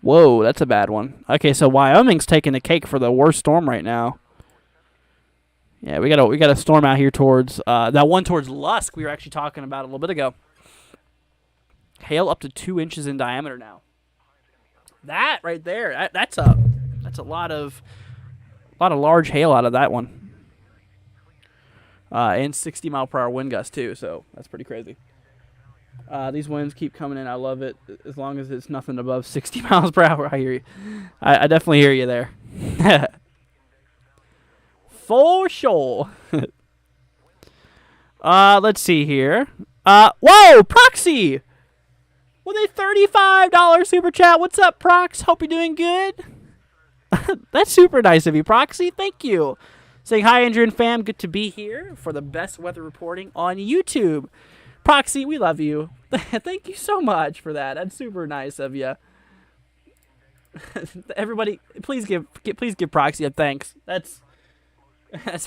Whoa, that's a bad one. Okay, so Wyoming's taking the cake for the worst storm right now. Yeah, we got a storm out here towards that one towards Lusk we were actually talking about a little bit ago. Hail up to 2 inches in diameter now. That right there, that's a lot of large hail out of that one. And 60-mile-per-hour wind gusts too, so that's pretty crazy. These winds keep coming in. I love it as long as it's nothing above 60 miles per hour. I hear you. I definitely hear you there. For sure. Let's see here. Whoa, Proxy! With a $35 super chat. What's up, Prox? Hope you're doing good. That's super nice of you, Proxy. Thank you. Saying hi, Andrew and fam. Good to be here for the best weather reporting on YouTube. Proxy, we love you. Thank you so much for that. That's super nice of you. Everybody, please give Proxy a thanks. That's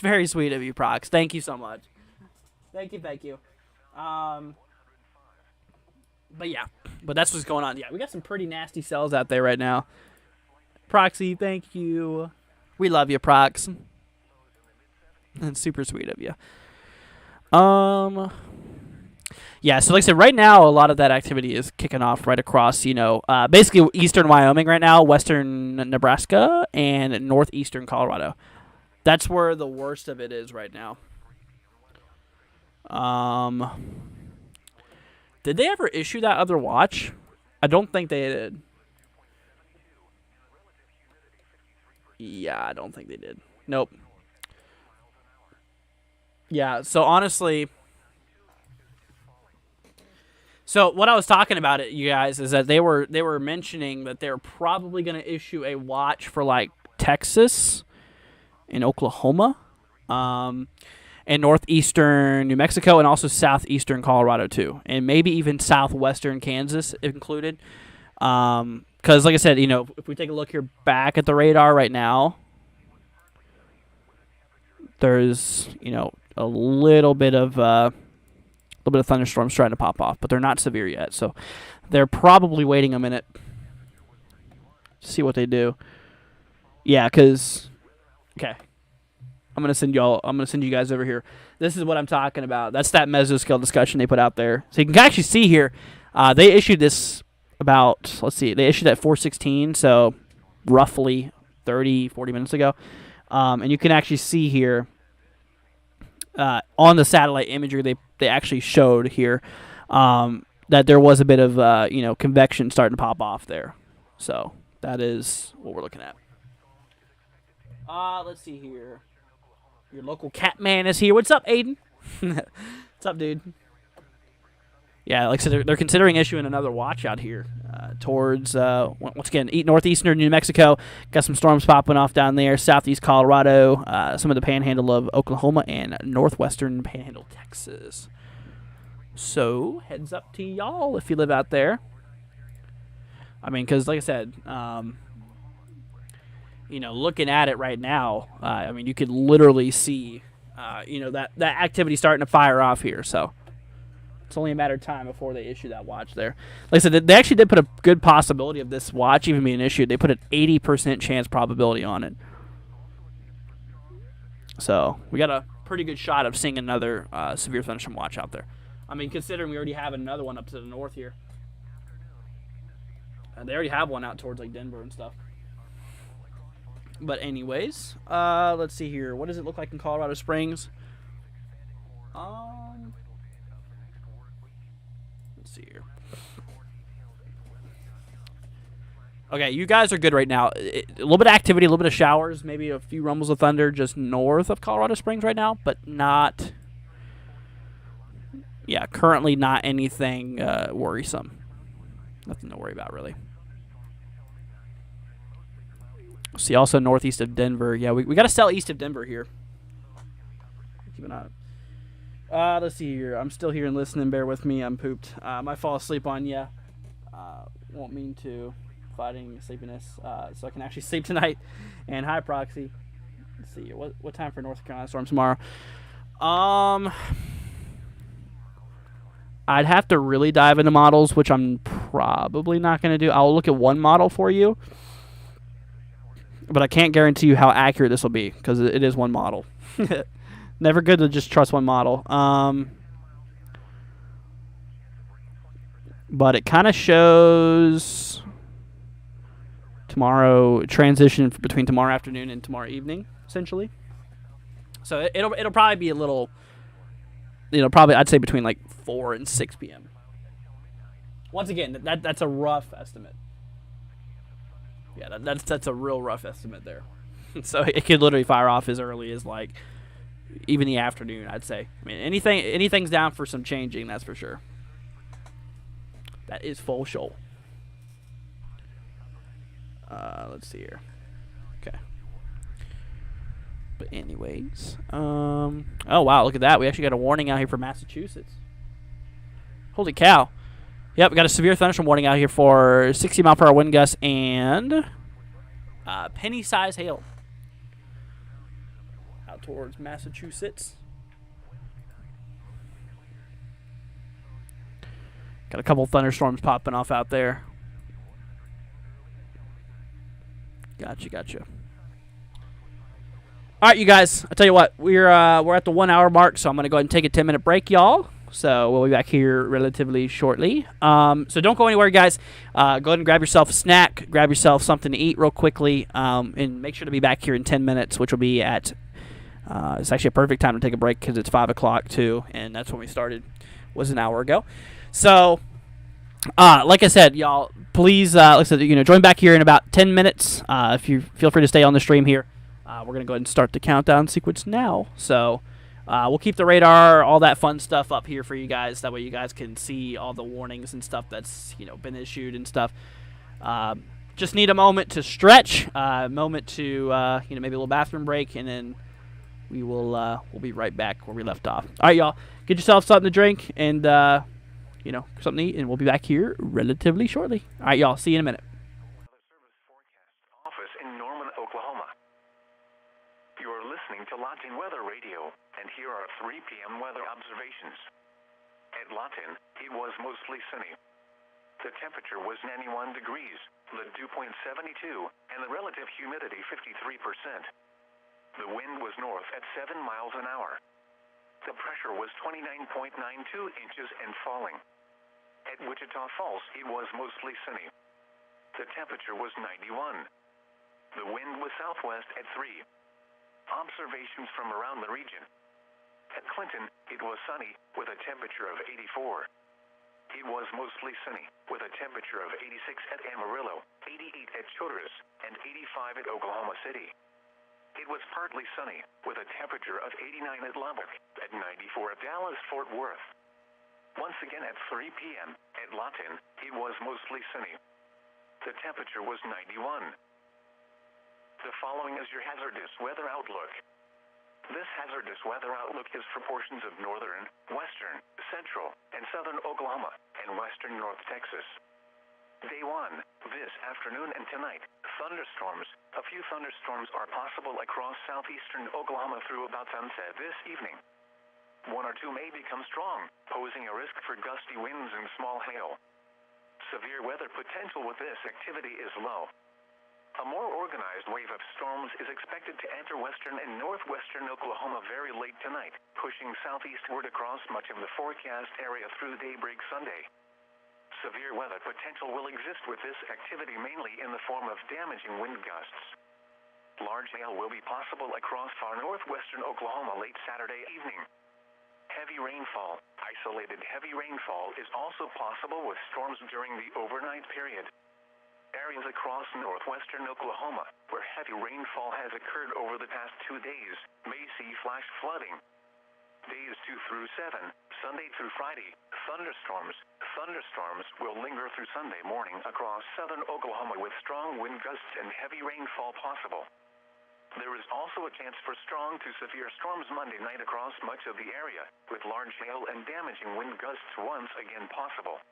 very sweet of you, Prox. Thank you so much. Thank you. But yeah, that's what's going on. Yeah, we got some pretty nasty cells out there right now. Proxy, thank you. We love you, Prox. That's super sweet of you. Yeah, so like I said, right now a lot of that activity is kicking off right across, basically eastern Wyoming right now, western Nebraska, and northeastern Colorado. That's where the worst of it is right now. Did they ever issue that other watch? I don't think they did. Yeah, I don't think they did. Nope. Yeah, so honestly, so what I was talking about it, you guys, is that they were mentioning that they're probably going to issue a watch for like Texas and Oklahoma, and northeastern New Mexico, and also southeastern Colorado too, and maybe even southwestern Kansas included. Because like I said, if we take a look here back at the radar right now, there's a little bit of thunderstorms trying to pop off, but they're not severe yet. So they're probably waiting a minute to see what they do. Yeah, because I'm gonna send you guys over here. This is what I'm talking about. That's that mesoscale discussion they put out there. So you can actually see here, they issued this they issued at 4:16, so roughly 30-40 minutes ago. And you can actually see here on the satellite imagery they actually showed here that there was a bit of convection starting to pop off there. So that is what we're looking at. Let's see here. Your local cat man is here. What's up, Aiden? What's up, dude? Yeah, like I said, they're considering issuing another watch out here towards, once again, northeastern New Mexico. Got some storms popping off down there. Southeast Colorado, some of the panhandle of Oklahoma, and northwestern panhandle Texas. So, heads up to y'all if you live out there. I mean, because like I said, looking at it right now, you could literally see, that activity starting to fire off here. So it's only a matter of time before they issue that watch there. Like I said, they actually did put a good possibility of this watch even being issued. They put an 80% chance probability on it. So we got a pretty good shot of seeing another severe thunderstorm watch out there. I mean, considering we already have another one up to the north here. They already have one out towards like Denver and stuff. But anyways, let's see here. What does it look like in Colorado Springs? Let's see here. Okay, you guys are good right now. A little bit of activity, a little bit of showers, maybe a few rumbles of thunder just north of Colorado Springs right now, but not... Yeah, currently not anything worrisome. Nothing to worry about, really. See, also northeast of Denver. Yeah, we got to sell east of Denver here. Keep an eye on. Let's see here. I'm still here and listening. Bear with me. I'm pooped. I might fall asleep on you. Won't mean to. fighting sleepiness, so I can actually sleep tonight. And hi, Proxy. Let's see. What time for North Carolina storm tomorrow? I'd have to really dive into models, which I'm probably not going to do. I'll look at one model for you, but I can't guarantee you how accurate this will be because it is one model. Never good to just trust one model. But it kind of shows tomorrow transition between tomorrow afternoon and tomorrow evening, essentially. So it'll probably be a little, probably I'd say between like 4 and 6 p.m. Once again, that's a rough estimate. Yeah, that's a real rough estimate there. So it could literally fire off as early as like even the afternoon, I'd say. I mean, anything's down for some changing, that's for sure. That is full shoal. Let's see here. Okay. But anyways, oh wow, look at that. We actually got a warning out here for Massachusetts. Holy cow. Yep, we got a severe thunderstorm warning out here for 60-mile-per-hour wind gusts and penny-size hail out towards Massachusetts. Got a couple thunderstorms popping off out there. Gotcha. All right, you guys. I tell you what, we're at the 1 hour mark, so I'm gonna go ahead and take a 10-minute break, y'all. So we'll be back here relatively shortly. So don't go anywhere, guys. Go ahead and grab yourself a snack, grab yourself something to eat real quickly, and make sure to be back here in 10 minutes, which will be at. It's actually a perfect time to take a break because it's 5 o'clock too, and that's when we started. Was an hour ago. So, like I said, y'all, please, like I said, join back here in about 10 minutes. If you feel free to stay on the stream here, we're gonna go ahead and start the countdown sequence now. So, we'll keep the radar, all that fun stuff up here for you guys. That way, you guys can see all the warnings and stuff that's been issued and stuff. Just need a moment to stretch, moment to maybe a little bathroom break, and then we'll be right back where we left off. All right, y'all, get yourself something to drink and something to eat, and we'll be back here relatively shortly. All right, y'all, see you in a minute. Weather Service Forecast Office in Norman, Oklahoma. You are listening to Latin Weather Radio, and here are 3 p.m. weather observations. At Latin, it was mostly sunny. The temperature was 91 degrees, the dew point 72, and the relative humidity 53%. The wind was north at 7 miles an hour. The pressure was 29.92 inches and falling. At Wichita Falls, it was mostly sunny. The temperature was 91. The wind was southwest at 3. Observations from around the region. At Clinton, it was sunny with a temperature of 84. It was mostly sunny with a temperature of 86 at Amarillo, 88 at Childress, and 85 at Oklahoma City. It was partly sunny with a temperature of 89 at Lubbock, at 94 at Dallas-Fort Worth. Once again at 3 p.m. at Lawton, it was mostly sunny. The temperature was 91. The following is your hazardous weather outlook. This hazardous weather outlook is for portions of northern, western, central, and southern Oklahoma and western North Texas. Day 1, this afternoon and tonight, thunderstorms. A few thunderstorms are possible across southeastern Oklahoma through about sunset this evening. 1 or 2 may become strong, posing a risk for gusty winds and small hail. Severe weather potential with this activity is low. A more organized wave of storms is expected to enter western and northwestern Oklahoma very late tonight, pushing southeastward across much of the forecast area through daybreak Sunday. Severe weather potential will exist with this activity mainly in the form of damaging wind gusts. Large hail will be possible across far northwestern Oklahoma late Saturday evening. Heavy rainfall. Isolated heavy rainfall is also possible with storms during the overnight period. Areas across northwestern Oklahoma, where heavy rainfall has occurred over the past 2 days, may see flash flooding. Days 2 through 7, Sunday through Friday, thunderstorms. Thunderstorms will linger through Sunday morning across southern Oklahoma with strong wind gusts and heavy rainfall possible. There is also a chance for strong to severe storms Monday night across much of the area, with large hail and damaging wind gusts once again possible.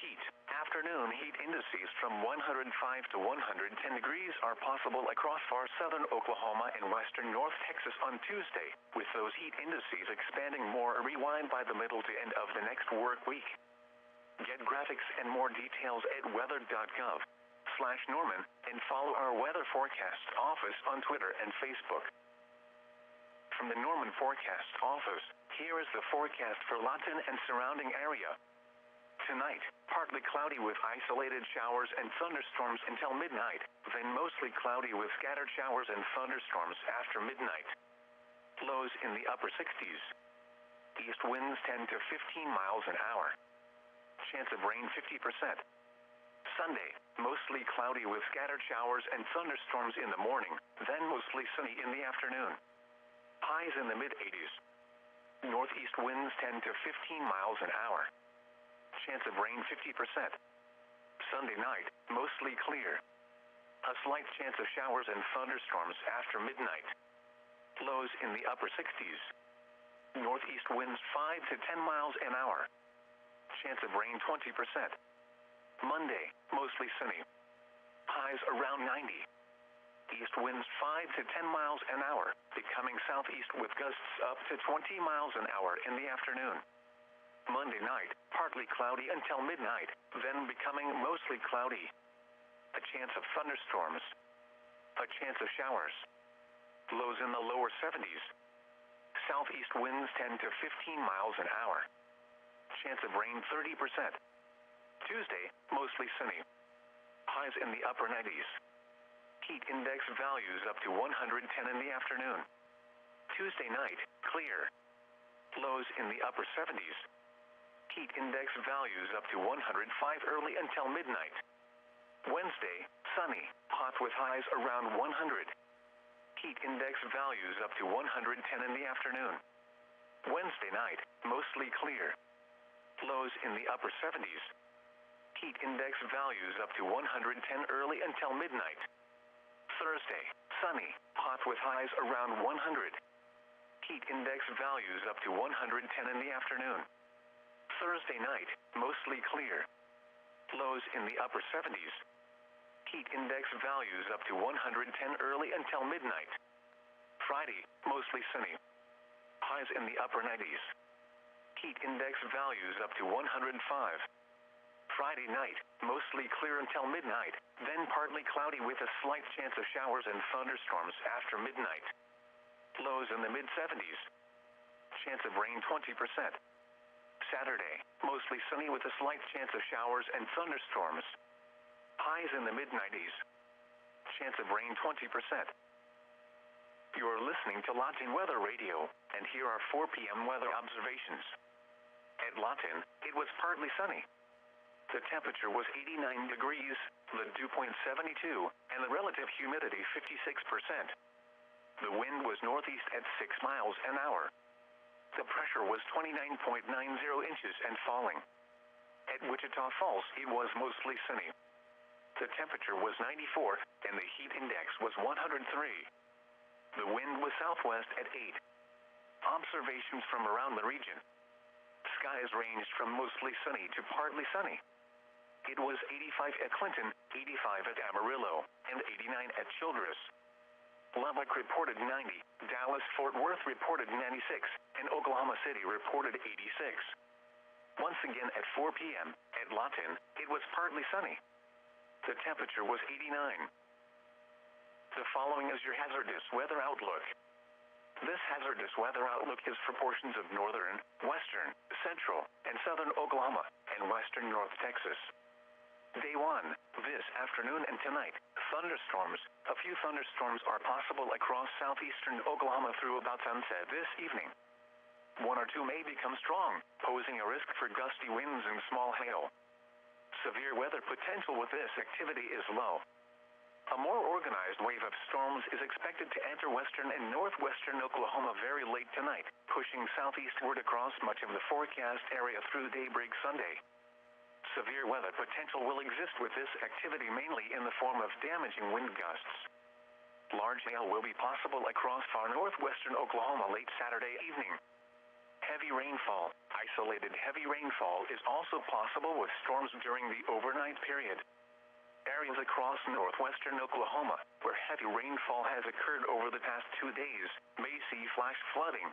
heat. Afternoon heat indices from 105 to 110 degrees are possible across far southern Oklahoma and western North Texas on Tuesday, with those heat indices expanding more. Rewind by the middle to end of the next work week. Get graphics and more details at weather.gov/Norman and follow our weather forecast office on Twitter and Facebook. From the Norman Forecast Office, here is the forecast for Lawton and surrounding area. Tonight, partly cloudy with isolated showers and thunderstorms until midnight, then mostly cloudy with scattered showers and thunderstorms after midnight. Lows in the upper 60s. East winds 10 to 15 miles an hour. Chance of rain 50%. Sunday, mostly cloudy with scattered showers and thunderstorms in the morning, then mostly sunny in the afternoon. Highs in the mid-80s. Northeast winds 10 to 15 miles an hour. Chance of rain 50%. Sunday night, mostly clear. A slight chance of showers and thunderstorms after midnight. Lows in the upper 60s. Northeast winds 5 to 10 miles an hour. Chance of rain 20%. Monday, mostly sunny. Highs around 90. East winds 5 to 10 miles an hour, becoming southeast with gusts up to 20 miles an hour in the afternoon. Monday night, partly cloudy until midnight, then becoming mostly cloudy. A chance of thunderstorms. A chance of showers. Lows in the lower 70s. Southeast winds 10 to 15 miles an hour. Chance of rain 30%. Tuesday, mostly sunny. Highs in the upper 90s. Heat index values up to 110 in the afternoon. Tuesday night, clear. Lows in the upper 70s. Heat index values up to 105 early until midnight. Wednesday, sunny, hot with highs around 100. Heat index values up to 110 in the afternoon. Wednesday night, mostly clear. Lows in the upper 70s. Heat index values up to 110 early until midnight. Thursday, sunny, hot with highs around 100. Heat index values up to 110 in the afternoon. Thursday night, mostly clear. Lows in the upper 70s. Heat index values up to 110 early until midnight. Friday, mostly sunny. Highs in the upper 90s. Heat index values up to 105. Friday night, mostly clear until midnight, then partly cloudy with a slight chance of showers and thunderstorms after midnight. Lows in the mid-70s. Chance of rain 20%. Saturday, mostly sunny with a slight chance of showers and thunderstorms. Highs in the mid-90s. Chance of rain 20%. You're listening to Lawton Weather Radio, and here are 4 p.m. weather observations. At Lawton, it was partly sunny. The temperature was 89 degrees, the dew point 72, and the relative humidity 56%. The wind was northeast at 6 miles an hour. The pressure was 29.90 inches and falling. At Wichita Falls, it was mostly sunny. The temperature was 94, and the heat index was 103. The wind was southwest at 8. Observations from around the region. Skies ranged from mostly sunny to partly sunny. It was 85 at Clinton, 85 at Amarillo, and 89 at Childress. Lubbock reported 90, Dallas-Fort Worth reported 96, and Oklahoma City reported 86. Once again at 4 p.m., at Lawton, it was partly sunny. The temperature was 89. The following is your hazardous weather outlook. This hazardous weather outlook is for portions of northern, western, central, and southern Oklahoma, and western North Texas. Day 1, this afternoon and tonight, thunderstorms. A few thunderstorms are possible across southeastern Oklahoma through about sunset this evening. 1 or 2 may become strong, posing a risk for gusty winds and small hail. Severe weather potential with this activity is low. A more organized wave of storms is expected to enter western and northwestern Oklahoma very late tonight, pushing southeastward across much of the forecast area through daybreak Sunday. Severe weather potential will exist with this activity mainly in the form of damaging wind gusts. Large hail will be possible across far northwestern Oklahoma late Saturday evening. Heavy rainfall, Isolated heavy rainfall is also possible with storms during the overnight period. Areas across northwestern Oklahoma, where heavy rainfall has occurred over the past 2 days, may see flash flooding.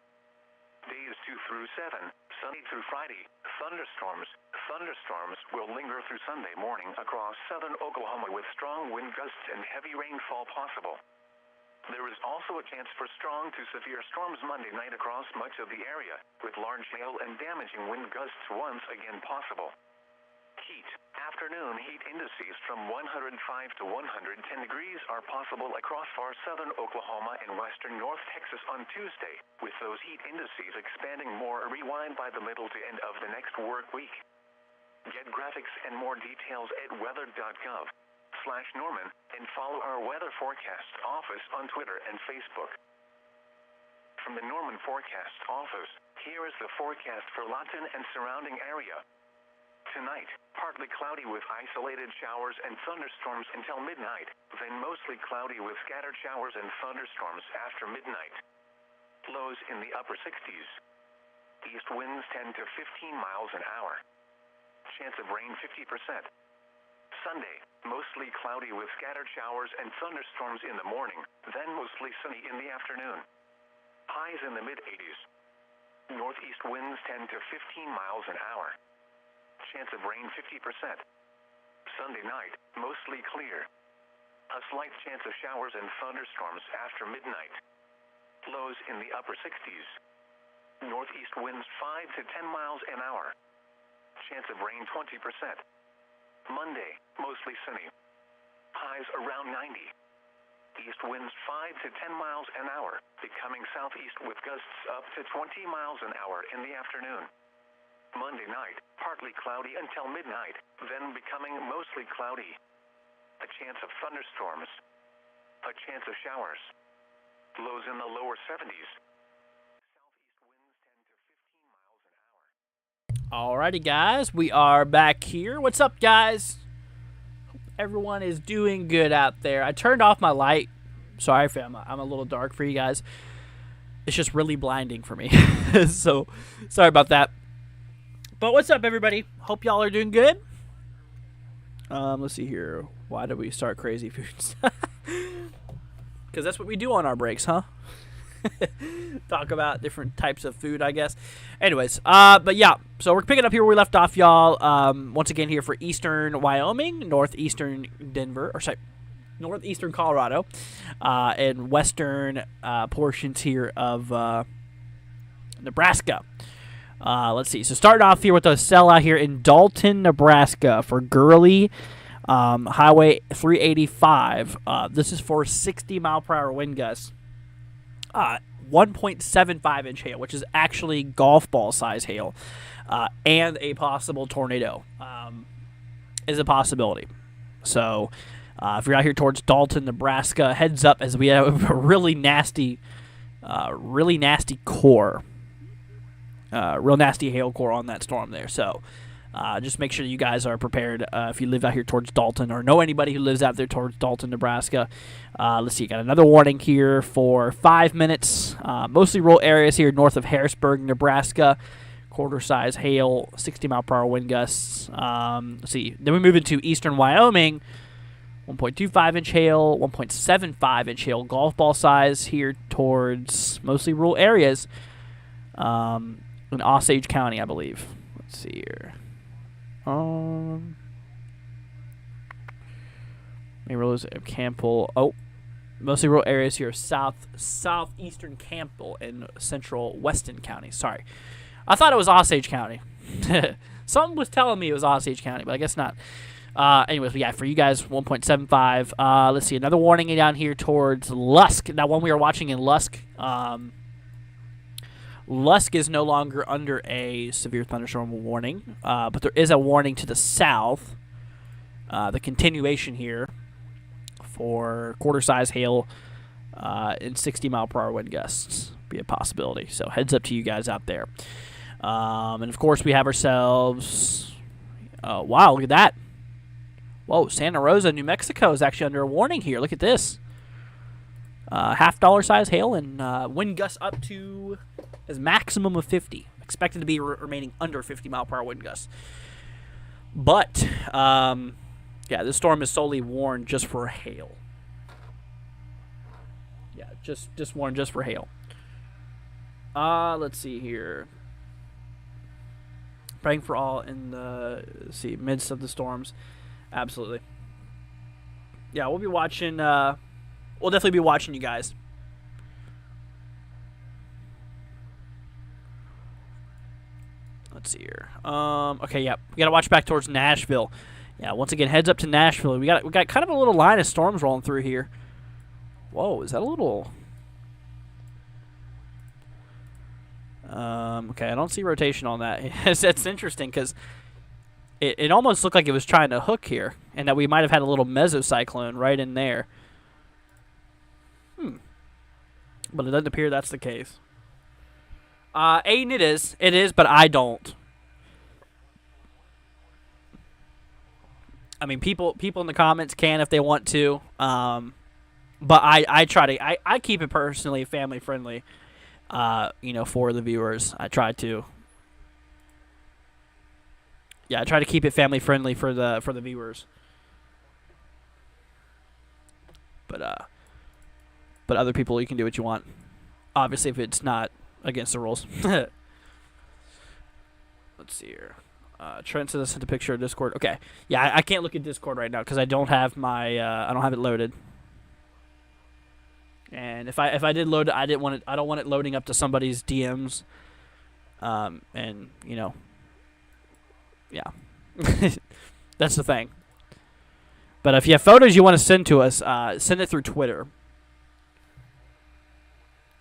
Days 2 through 7, sunny through Friday, thunderstorms. Thunderstorms will linger through Sunday morning across southern Oklahoma with strong wind gusts and heavy rainfall possible. There is also a chance for strong to severe storms Monday night across much of the area, with large hail and damaging wind gusts once again possible. Heat. Afternoon heat indices from 105 to 110 degrees are possible across far southern Oklahoma and western North Texas on Tuesday, with those heat indices expanding more rewind by the middle to end of the next work week. Get graphics and more details at weather.gov/Norman and follow our weather forecast office on Twitter and Facebook. From the Norman Forecast Office, here is the forecast for Lawton and surrounding area. Tonight, partly cloudy with isolated showers and thunderstorms until midnight, then mostly cloudy with scattered showers and thunderstorms after midnight. Lows in the upper 60s. East winds 10 to 15 miles an hour. Chance of rain 50%. Sunday, mostly cloudy with scattered showers and thunderstorms in the morning, then mostly sunny in the afternoon. Highs in the mid-80s. Northeast winds 10 to 15 miles an hour. Chance of rain 50%. Sunday night, mostly clear. A slight chance of showers and thunderstorms after midnight. Lows in the upper 60s. Northeast winds 5 to 10 miles an hour. Chance of rain 20%. Monday, mostly sunny. Highs around 90. East winds 5 to 10 miles an hour, becoming southeast with gusts up to 20 miles an hour in the afternoon. Monday night, partly cloudy until midnight, then becoming mostly cloudy. A chance of thunderstorms. A chance of showers. Lows in the lower 70s. Southeast winds 10 to 15 miles an hour. Alrighty, guys, we are back here. What's up, guys? Hope everyone is doing good out there. I turned off my light. Sorry if I'm a little dark for you guys. It's just really blinding for me. So, sorry about that. But what's up, everybody? Hope y'all are doing good. Let's see here. Why did we start Crazy Foods? Because that's what we do on our breaks, huh? Talk about different types of food, I guess. Anyways, but yeah, so we're picking up here where we left off, y'all. Once again here for eastern Wyoming, northeastern Denver, or sorry, northeastern Colorado, and western portions here of Nebraska. Let's see. So starting off here with a sellout here in Dalton, Nebraska for Gurley, Highway 385. This is for 60-mile-per-hour wind gusts. 1.75 inch hail, which is actually golf ball size hail, and a possible tornado is a possibility. So if you're out here towards Dalton, Nebraska, heads up as we have a really nasty core. Real nasty hail core on that storm there. So just make sure you guys are prepared if you live out here towards Dalton or know anybody who lives out there towards Dalton, Nebraska. Let's see, got another warning here for 5 minutes. Mostly rural areas here north of Harrisburg, Nebraska. Quarter-size hail, 60-mile-per-hour wind gusts. Let's see. Then we move into eastern Wyoming. 1.25-inch hail, 1.75-inch hail, golf ball size here towards mostly rural areas. In Osage County, I believe. Let's see here. Maybe we'll lose Campbell. Oh, mostly rural areas here. Southeastern Campbell and central Weston County. Sorry, I thought it was Osage County. Something was telling me it was Osage County, but I guess not. Anyways, yeah, for you guys, 1.75. Let's see, another warning down here towards Lusk. That one we are watching in Lusk. Lusk is no longer under a severe thunderstorm warning, but there is a warning to the south. The continuation here for quarter-size hail and 60-mile-per-hour wind gusts be a possibility. So heads up to you guys out there. And, of course, we have ourselves wow, look at that. Whoa, Santa Rosa, New Mexico is actually under a warning here. Look at this. $half dollar size hail and wind gusts up to as maximum of 50. expected to be remaining under 50-mile-per-hour wind gusts. But, yeah, this storm is solely warned just for hail. Yeah, just warned just for hail. Let's see here. Praying for all in the midst of the storms. Absolutely. Yeah, we'll be watching. We'll definitely be watching you guys. Let's see here. Okay, yeah, we gotta watch back towards Nashville. Yeah, once again, heads up to Nashville. We got kind of a little line of storms rolling through here. Whoa, is that a little? Okay, I don't see rotation on that. It's interesting because it almost looked like it was trying to hook here, and that we might have had a little mesocyclone right in there. But it doesn't appear that's the case. Aiden, it is, but I don't. I mean, people in the comments can if they want to, but I try to I keep it personally family friendly. For the viewers, I try to. Yeah, I try to keep it family friendly for the viewers. But other people, you can do what you want. Obviously, if it's not against the rules. Let's see here. Trent sent a picture of Discord. Okay, yeah, I can't look at Discord right now because I don't have my I don't have it loaded. And if I did load it, I don't want it loading up to somebody's DMs. And yeah, that's the thing. But if you have photos you want to send to us, send it through Twitter.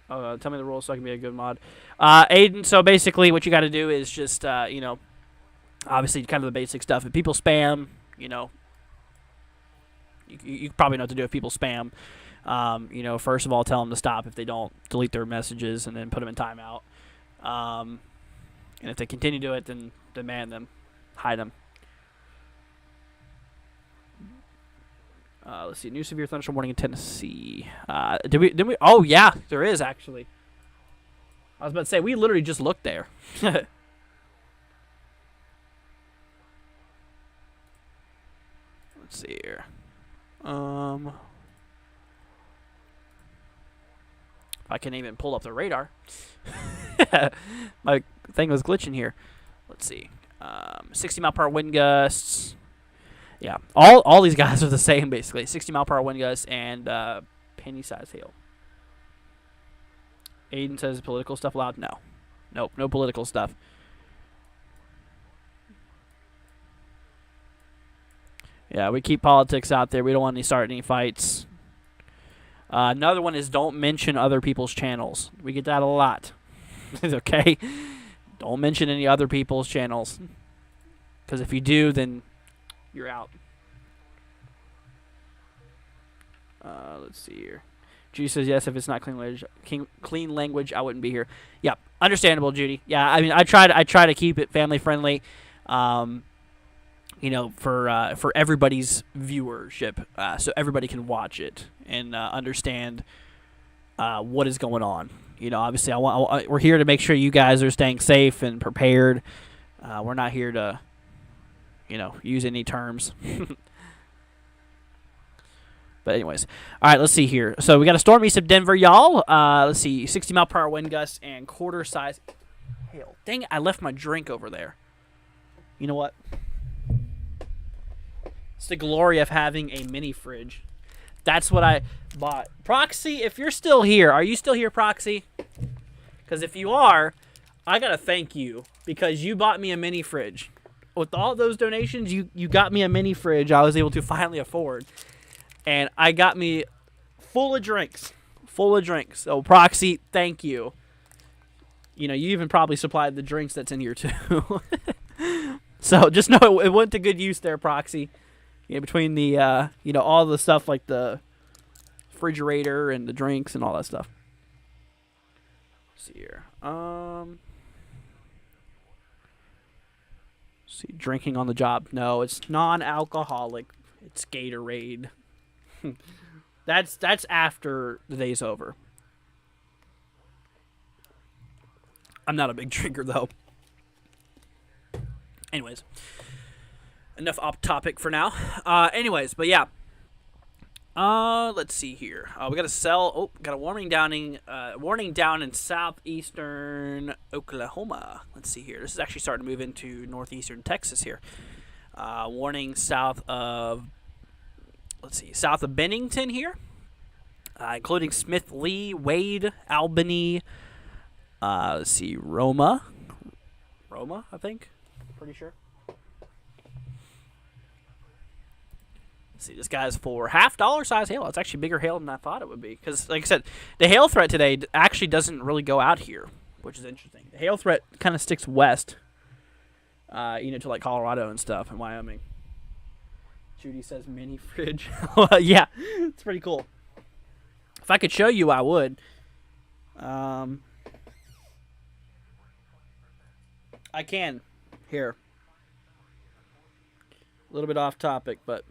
Tell me the rules so I can be a good mod. Aiden, so basically what you got to do is just, obviously kind of the basic stuff. If people spam, you probably know what to do if people spam. First of all, tell them to stop. If they don't, delete their messages and then put them in timeout. And if they continue to do it, then demand them. Hide them. Let's see. New severe thunderstorm warning in Tennessee. Did we? Oh, yeah, there is actually. I was about to say, we literally just looked there. Let's see here. I can even pull up the radar. My thing was glitching here. Let's see. 60-mile-per-hour wind gusts. Yeah, all these guys are the same, basically. 60-mile-per-hour wind gusts and penny-sized hail. Aiden says political stuff allowed? No. Nope, no political stuff. Yeah, we keep politics out there. We don't want to start any fights. Another one is don't mention other people's channels. We get that a lot. Okay? Don't mention any other people's channels. Because if you do, then you're out. Let's see here. Judy says, yes, if it's not clean language, I wouldn't be here. Yeah, understandable, Judy. Yeah, I mean, I try to keep it family friendly. For everybody's viewership, so everybody can watch it and understand what is going on. Obviously, we're here to make sure you guys are staying safe and prepared. We're not here to, use any terms. But anyways, all right, let's see here. So we got a storm east of Denver, y'all. Let's see, 60-mile-per-hour wind gusts and quarter-size hail. Dang it, I left my drink over there. You know what? It's the glory of having a mini fridge. That's what I bought. Proxy, if you're still here, are you still here, Proxy? Because if you are, I got to thank you because you bought me a mini fridge. With all those donations, you got me a mini fridge I was able to finally afford. And I got me full of drinks. So, Proxy, thank you. You even probably supplied the drinks that's in here, too. So, just know it went to good use there, Proxy. Between the, all the stuff like the refrigerator and the drinks and all that stuff. Let's see here. See, drinking on the job. No, it's non-alcoholic. It's Gatorade. That's after the day's over. I'm not a big drinker, though. Anyways, enough off topic for now. Anyways, but yeah. Let's see here. We got a cell. Oh, got a warning down in southeastern Oklahoma. Let's see here. This is actually starting to move into northeastern Texas here. Warning south of Bennington here, including Smith, Lee, Wade, Albany. Let's see, Roma, I think. Pretty sure. Let's see, this guy's for $half size hail. It's actually bigger hail than I thought it would be. Because, like I said, the hail threat today actually doesn't really go out here, which is interesting. The hail threat kind of sticks west, to like Colorado and stuff and Wyoming. Judy says mini fridge. Yeah, it's pretty cool. If I could show you, I would. I can. Here. A little bit off topic, but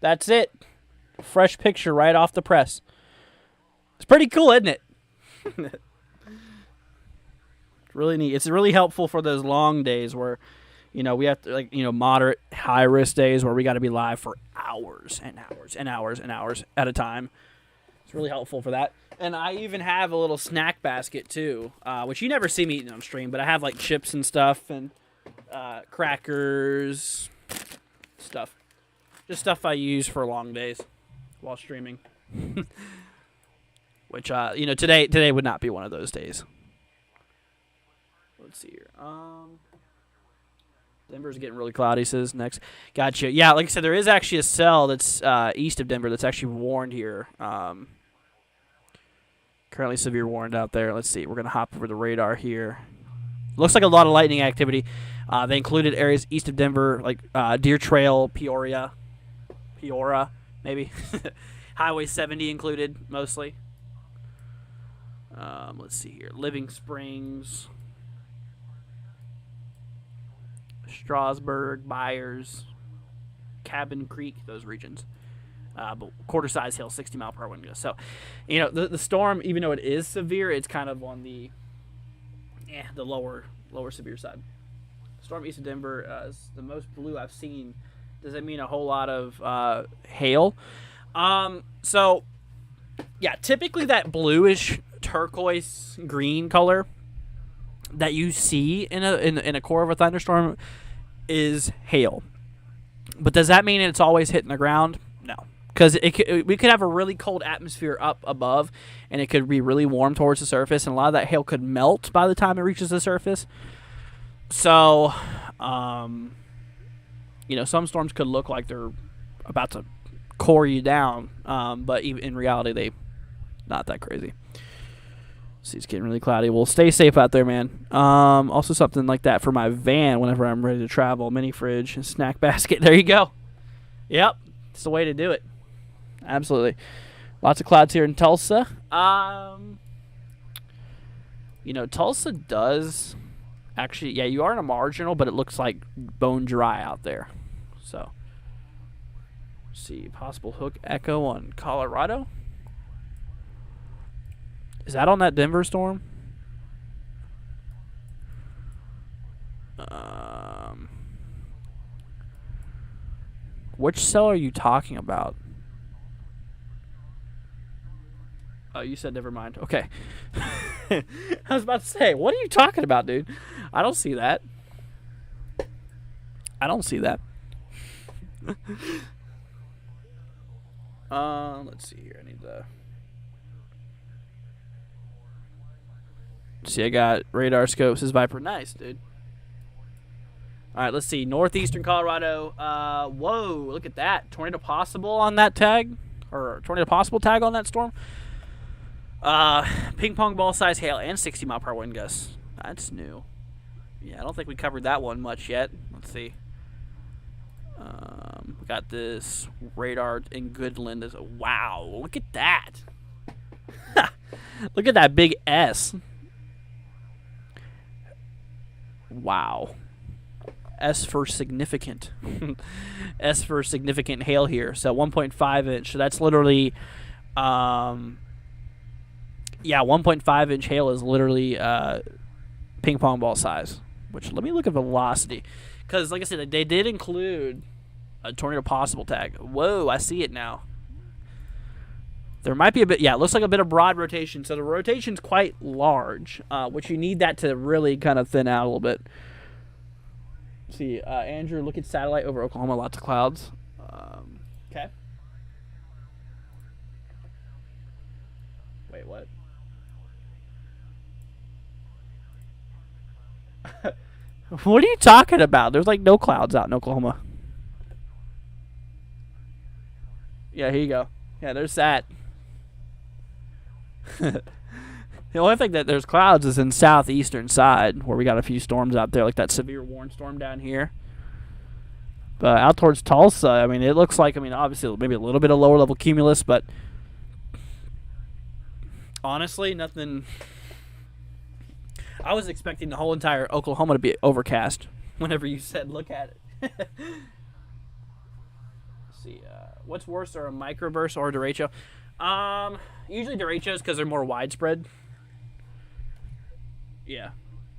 that's it. Fresh picture right off the press. It's pretty cool, isn't it? It's really neat. It's really helpful for those long days where, we have to, moderate, high-risk days where we got to be live for hours and hours and hours and hours at a time. It's really helpful for that. And I even have a little snack basket, too, which you never see me eating on stream, but I have, like, chips and stuff and crackers, stuff. Just stuff I use for long days while streaming. Which, today would not be one of those days. Let's see here. Denver's getting really cloudy, says next. Gotcha. Yeah, like I said, there is actually a cell that's east of Denver that's actually warned here. Currently severe warned out there. Let's see. We're going to hop over the radar here. Looks like a lot of lightning activity. They included areas east of Denver, like Deer Trail, Peoria, maybe. Highway 70 included, mostly. Let's see here. Living Springs, Strasburg, Byers, Cabin Creek, those regions. But quarter-size hail, 60-mile-per-hour wind gusts. So, the storm, even though it is severe, it's kind of on the lower severe side. Storm east of Denver is the most blue I've seen. Does that mean a whole lot of hail? So, yeah, typically that bluish turquoise green color that you see in a core of a thunderstorm is hail. But does that mean it's always hitting the ground? No. Because we could have a really cold atmosphere up above, and it could be really warm towards the surface, and a lot of that hail could melt by the time it reaches the surface. So, some storms could look like they're about to core you down, but in reality, they not that crazy. See, it's getting really cloudy. Well, stay safe out there, man. Also, something like that for my van whenever I'm ready to travel. Mini fridge and snack basket. There you go. Yep, it's the way to do it. Absolutely. Lots of clouds here in Tulsa. Tulsa does actually, yeah, you are in a marginal, but it looks like bone dry out there. So, let's see, possible hook echo on Colorado. Is that on that Denver storm? Which cell are you talking about? Oh, you said never mind. Okay. I was about to say, what are you talking about, dude? I don't see that. Let's see here. I need to see. I got radar scopes. This Viper, nice, dude. All right, let's see. Northeastern Colorado. Whoa, look at that. Tornado possible on that tag, or tornado possible tag on that storm. Ping pong ball size hail and 60-mile-per-hour wind gusts. That's new. Yeah, I don't think we covered that one much yet. Let's see. We got this radar in Goodland. Wow, look at that. Look at that big S. Wow. S for significant. S for significant hail here. So 1.5 inch. So that's literally Yeah, 1.5 inch hail is literally ping pong ball size. Which, let me look at velocity. Because, like I said, they did include a tornado possible tag. Whoa, I see it now. There might be a bit, yeah, it looks like a bit of broad rotation. So the rotation's quite large, which you need that to really kind of thin out a little bit. Let's see, Andrew, look at satellite over Oklahoma, lots of clouds. Okay. Wait, what? What are you talking about? There's like no clouds out in Oklahoma. Yeah, here you go. Yeah, there's that. The only thing that there's clouds is in southeastern side, where we got a few storms out there, like that severe warn storm down here. But out towards Tulsa, I mean, it looks like, I mean, obviously maybe a little bit of lower level cumulus, but honestly, nothing. I was expecting the whole entire Oklahoma to be overcast whenever you said look at it. Let's see, what's worse, are a microburst or a derecho? Usually derechos because they're more widespread. Yeah,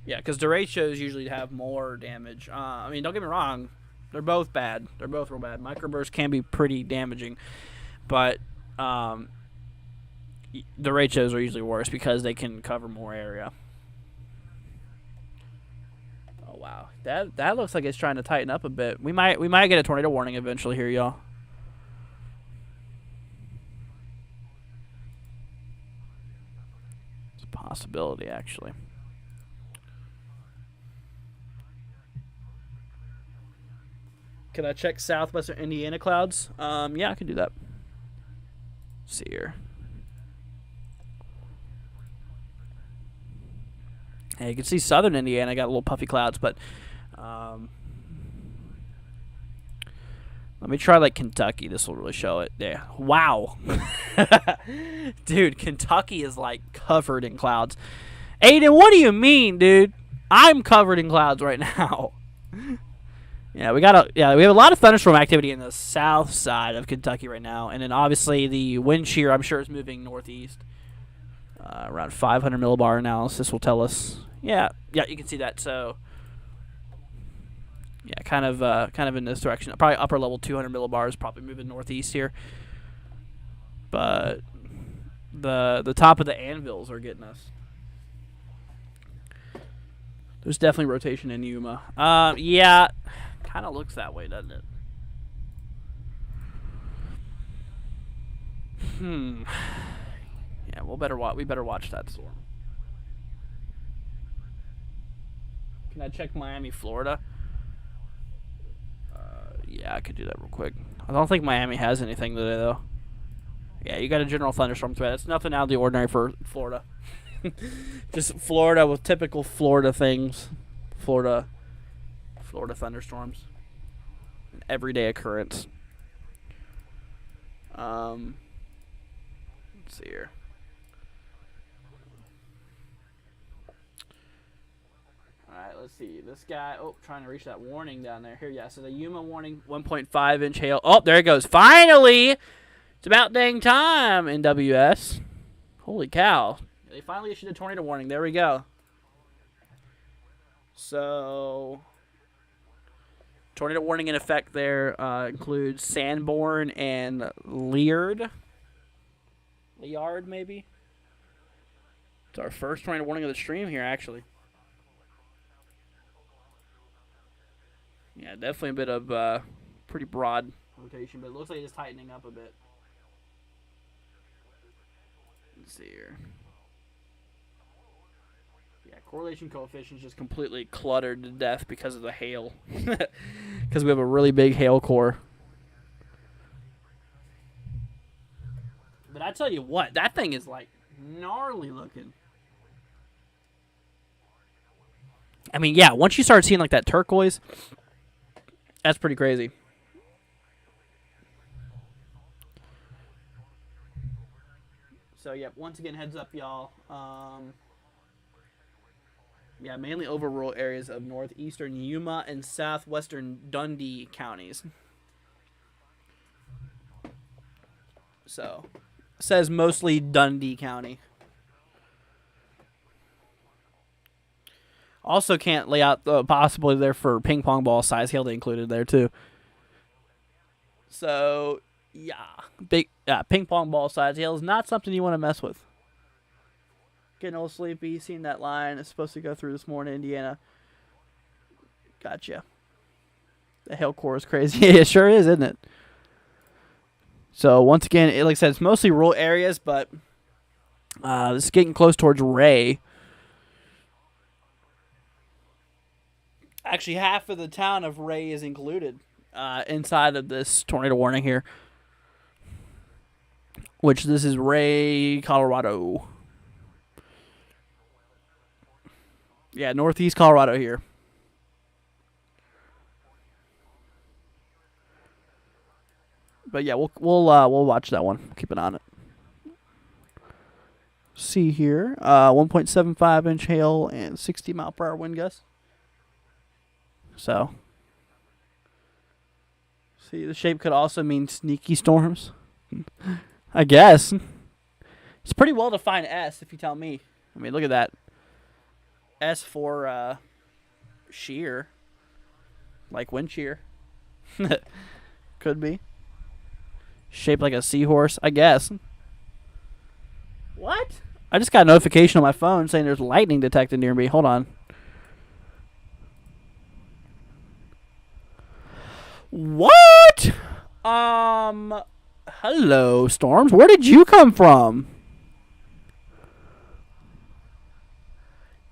because derechos usually have more damage. I mean, don't get me wrong, they're both bad. They're both real bad. Microbursts can be pretty damaging, but derechos are usually worse because they can cover more area. Oh wow, that looks like it's trying to tighten up a bit. We might get a tornado warning eventually here, y'all. It's a possibility, actually. Can I check southwestern Indiana clouds? Yeah, I can do that. Let's see here. Hey, you can see southern Indiana got a little puffy clouds, but let me try like Kentucky. This will really show it. Yeah. Wow. Dude, Kentucky is like covered in clouds. Aiden, what do you mean, dude? I'm covered in clouds right now. Yeah, we have a lot of thunderstorm activity in the south side of Kentucky right now, and then obviously the wind shear, I'm sure, is moving northeast. Around 500 millibar analysis will tell us. Yeah, you can see that. So, yeah, kind of in this direction. Probably upper level 200 millibars, probably moving northeast here. But the top of the anvils are getting us. There's definitely rotation in Yuma. Yeah, kind of looks that way, doesn't it? Yeah, we better watch that storm. Can I check Miami, Florida? Yeah, I could do that real quick. I don't think Miami has anything today, though. Yeah, you got a general thunderstorm threat. It's nothing out of the ordinary for Florida. Just Florida with typical Florida things. Florida thunderstorms. An everyday occurrence. Let's see here. Alright, let's see. This guy, trying to reach that warning down there. Here, yeah, so the Yuma warning, 1.5 inch hail. Oh, there it goes. Finally! It's about dang time in WS. Holy cow. They finally issued a tornado warning. There we go. So, tornado warning in effect there includes Sanborn and Liard. Liard, maybe? It's our first tornado warning of the stream here, actually. Yeah, definitely a bit of pretty broad rotation, but it looks like it's tightening up a bit. Let's see here. Yeah, correlation coefficient is just completely cluttered to death because of the hail. Because we have a really big hail core. But I tell you what, that thing is like gnarly looking. I mean, yeah, once you start seeing like that turquoise, that's pretty crazy. So, yeah, once again, heads up, y'all. Yeah, mainly over rural areas of northeastern Yuma and southwestern Dundee counties. So, it says mostly Dundee County. Also, can't lay out the possibility there for ping pong ball size hail they included there too. So yeah, big ping pong ball size hail is not something you want to mess with. Getting a little sleepy, seeing that line. It's supposed to go through this morning, Indiana. Gotcha. The hail core is crazy. It sure is, isn't it? So once again, like I said, it's mostly rural areas, but this is getting close towards Ray. Actually, half of the town of Ray is included inside of this tornado warning here. Which this is Ray, Colorado. Yeah, northeast Colorado here. But yeah, we'll watch that one. Keep an eye on it. See here, 1.75 inch hail and 60 mile per hour wind gusts. So, see, the shape could also mean sneaky storms. I guess. It's pretty well defined S, if you tell me. I mean, look at that. S for shear. Like wind shear. Could be. Shaped like a seahorse, I guess. What? I just got a notification on my phone saying there's lightning detected near me. Hold on. What? Hello, storms. Where did you come from?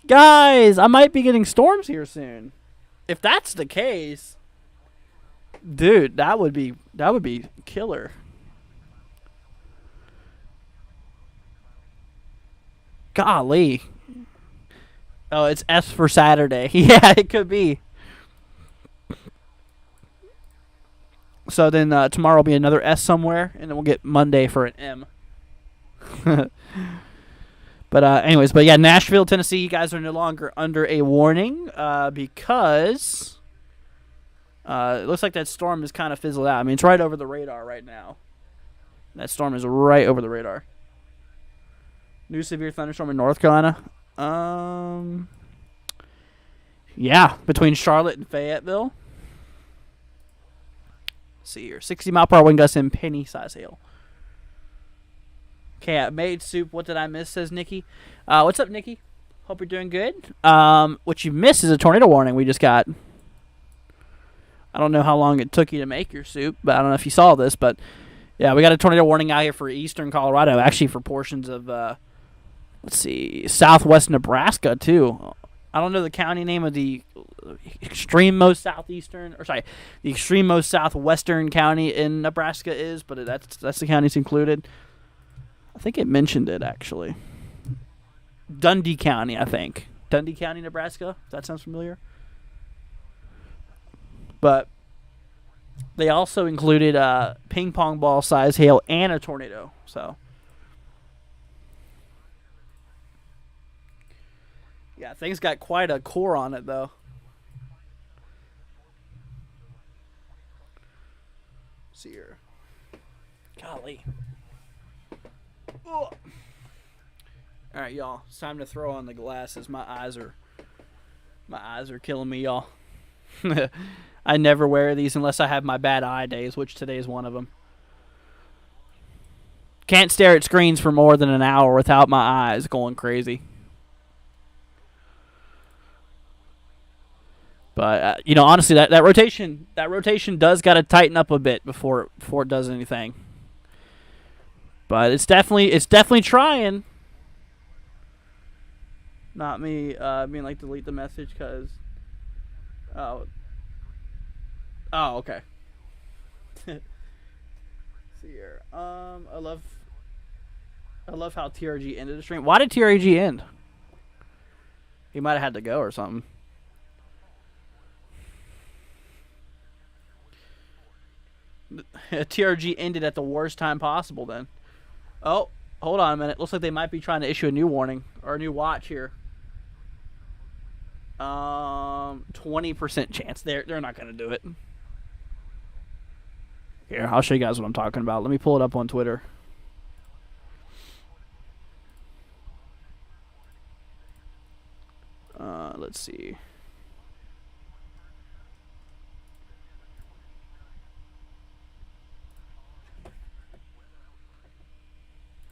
Guys, I might be getting storms here soon. If that's the case, dude, that would be killer. Golly. Oh, it's S for Saturday. Yeah, it could be. So then tomorrow will be another S somewhere, and then we'll get Monday for an M. But anyways, yeah, Nashville, Tennessee, you guys are no longer under a warning because it looks like that storm is kind of fizzled out. I mean, it's right over the radar right now. That storm is right over the radar. New severe thunderstorm in North Carolina. Yeah, between Charlotte and Fayetteville. Let's see here, 60 mile per hour wind gusts and penny size hail. Okay, I made soup. What did I miss? Says Nikki. What's up, Nikki? Hope you're doing good. What you missed is a tornado warning we just got. I don't know how long it took you to make your soup, but I don't know if you saw this, but yeah, we got a tornado warning out here for eastern Colorado, actually for portions of let's see, southwest Nebraska too. I don't know the county name of the extreme most southwestern county in Nebraska is, but that's the county it's included. I think it mentioned it actually. Dundee County, I think. Dundee County, Nebraska. That sounds familiar. But they also included ping pong ball size hail and a tornado. So yeah, things got quite a core on it, though. Let's see here. Golly. Oh. All right, y'all. It's time to throw on the glasses. My eyes are killing me, y'all. I never wear these unless I have my bad eye days, which today is one of them. Can't stare at screens for more than an hour without my eyes going crazy. But honestly, that rotation does got to tighten up a bit before it does anything. But it's definitely trying. Not me being like delete the message because. Oh, okay. See here. I love how TRG ended the stream. Why did TRG end? He might have had to go or something. TRG ended at the worst time possible then. Oh, hold on a minute. Looks like they might be trying to issue a new warning or a new watch here. 20% chance. They're not going to do it. Here, I'll show you guys what I'm talking about. Let me pull it up on Twitter. Let's see.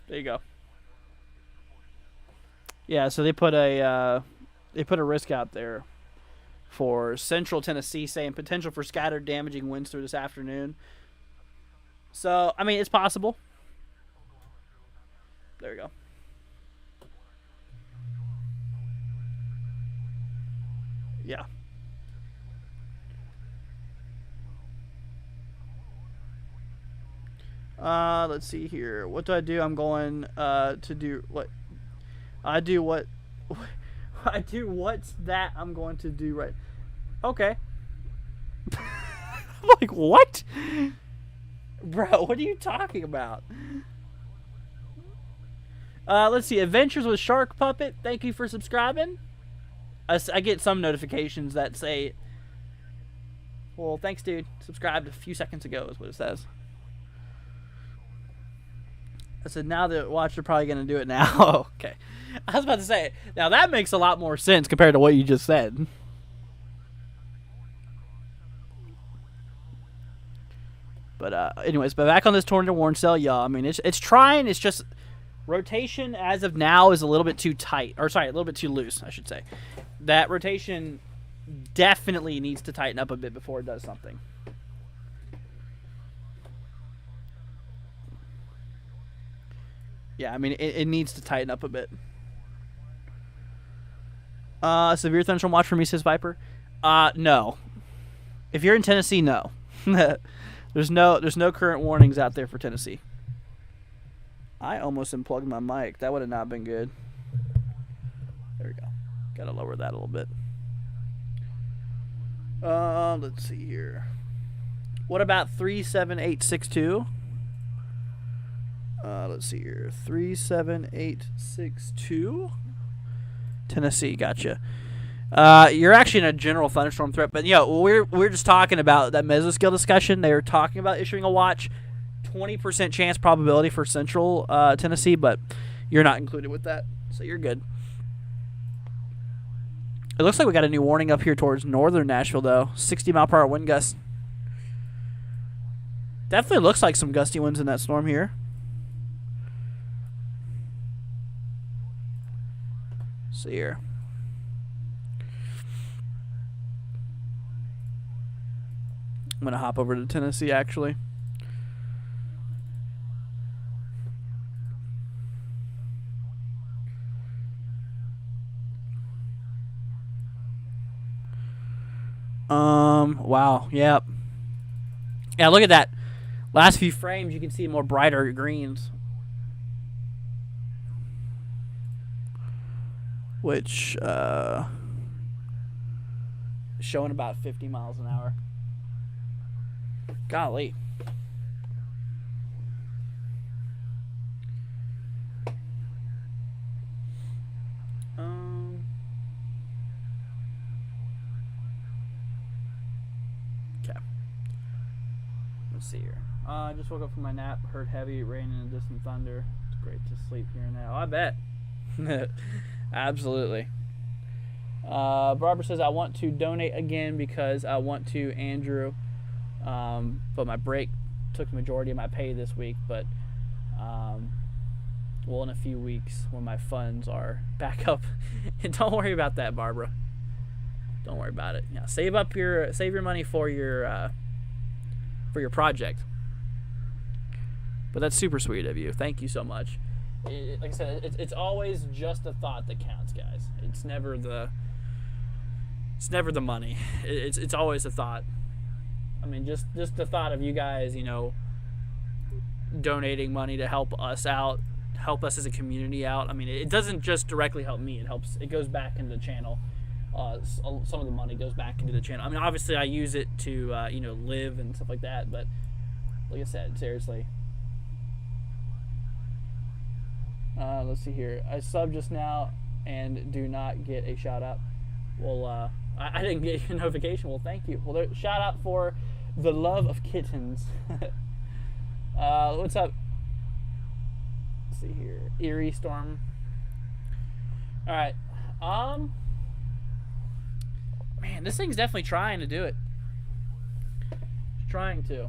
There you go. Yeah, so they put a risk out there for Central Tennessee, saying potential for scattered damaging winds through this afternoon. So, I mean, it's possible. There we go. Yeah. Let's see here. What do I do? I'm going to do what? I do what? I do what's that I'm going to do right. Okay. I'm like, what? Bro, what are you talking about? Let's see. Adventures with Shark Puppet. Thank you for subscribing. I get some notifications that say, well, thanks, dude. Subscribed a few seconds ago is what it says. I said, now that watch, they're probably going to do it now. Okay. I was about to say, now that makes a lot more sense compared to what you just said. But anyways, but back on this tornado warning cell, y'all. I mean, it's trying. It's just rotation as of now is a little bit too tight. Or sorry, a little bit too loose, I should say. That rotation definitely needs to tighten up a bit before it does something. Yeah, I mean, it needs to tighten up a bit. Severe thunderstorm watch for me, says Viper. No. If you're in Tennessee, no. There's no current warnings out there for Tennessee. I almost unplugged my mic. That would have not been good. There we go. Gotta lower that a little bit. Let's see here. What about 37862? Let's see here. 37862. Tennessee, gotcha. You're actually in a general thunderstorm threat, but we're just talking about that mesoscale discussion. They were talking about issuing a watch, 20% chance probability for Central Tennessee, but you're not included with that, so you're good. It looks like we got a new warning up here towards northern Nashville, though. 60-mile-per-hour wind gusts. Definitely looks like some gusty winds in that storm here. See here. I'm going to hop over to Tennessee, actually. Wow, yep. Yeah, look at that. Last few frames, you can see more brighter greens. Which, showing about 50 miles an hour. Golly. Okay. Let's see here. I just woke up from my nap, heard heavy rain and distant thunder. It's great to sleep here now. I bet. Absolutely. Barbara says, I want to donate again because I want to, Andrew. But my break took the majority of my pay this week. But, well, in a few weeks when my funds are back up. And don't worry about that, Barbara. Don't worry about it. Yeah, save your money for your project. But that's super sweet of you. Thank you so much. Like I said, it's always just a thought that counts, guys. It's never the money. It's always a thought. I mean, just the thought of you guys, donating money to help us out, help us as a community out. I mean, it doesn't just directly help me. It goes back into the channel. Some of the money goes back into the channel. I mean, obviously, I use it to live and stuff like that. But like I said, seriously. Let's see here. I subbed just now and do not get a shout out. Well, I didn't get your notification. Well, thank you. Well, shout out for the love of kittens. What's up? Let's see here. Erie storm. All right. Man, this thing's definitely trying to do it. It's trying to.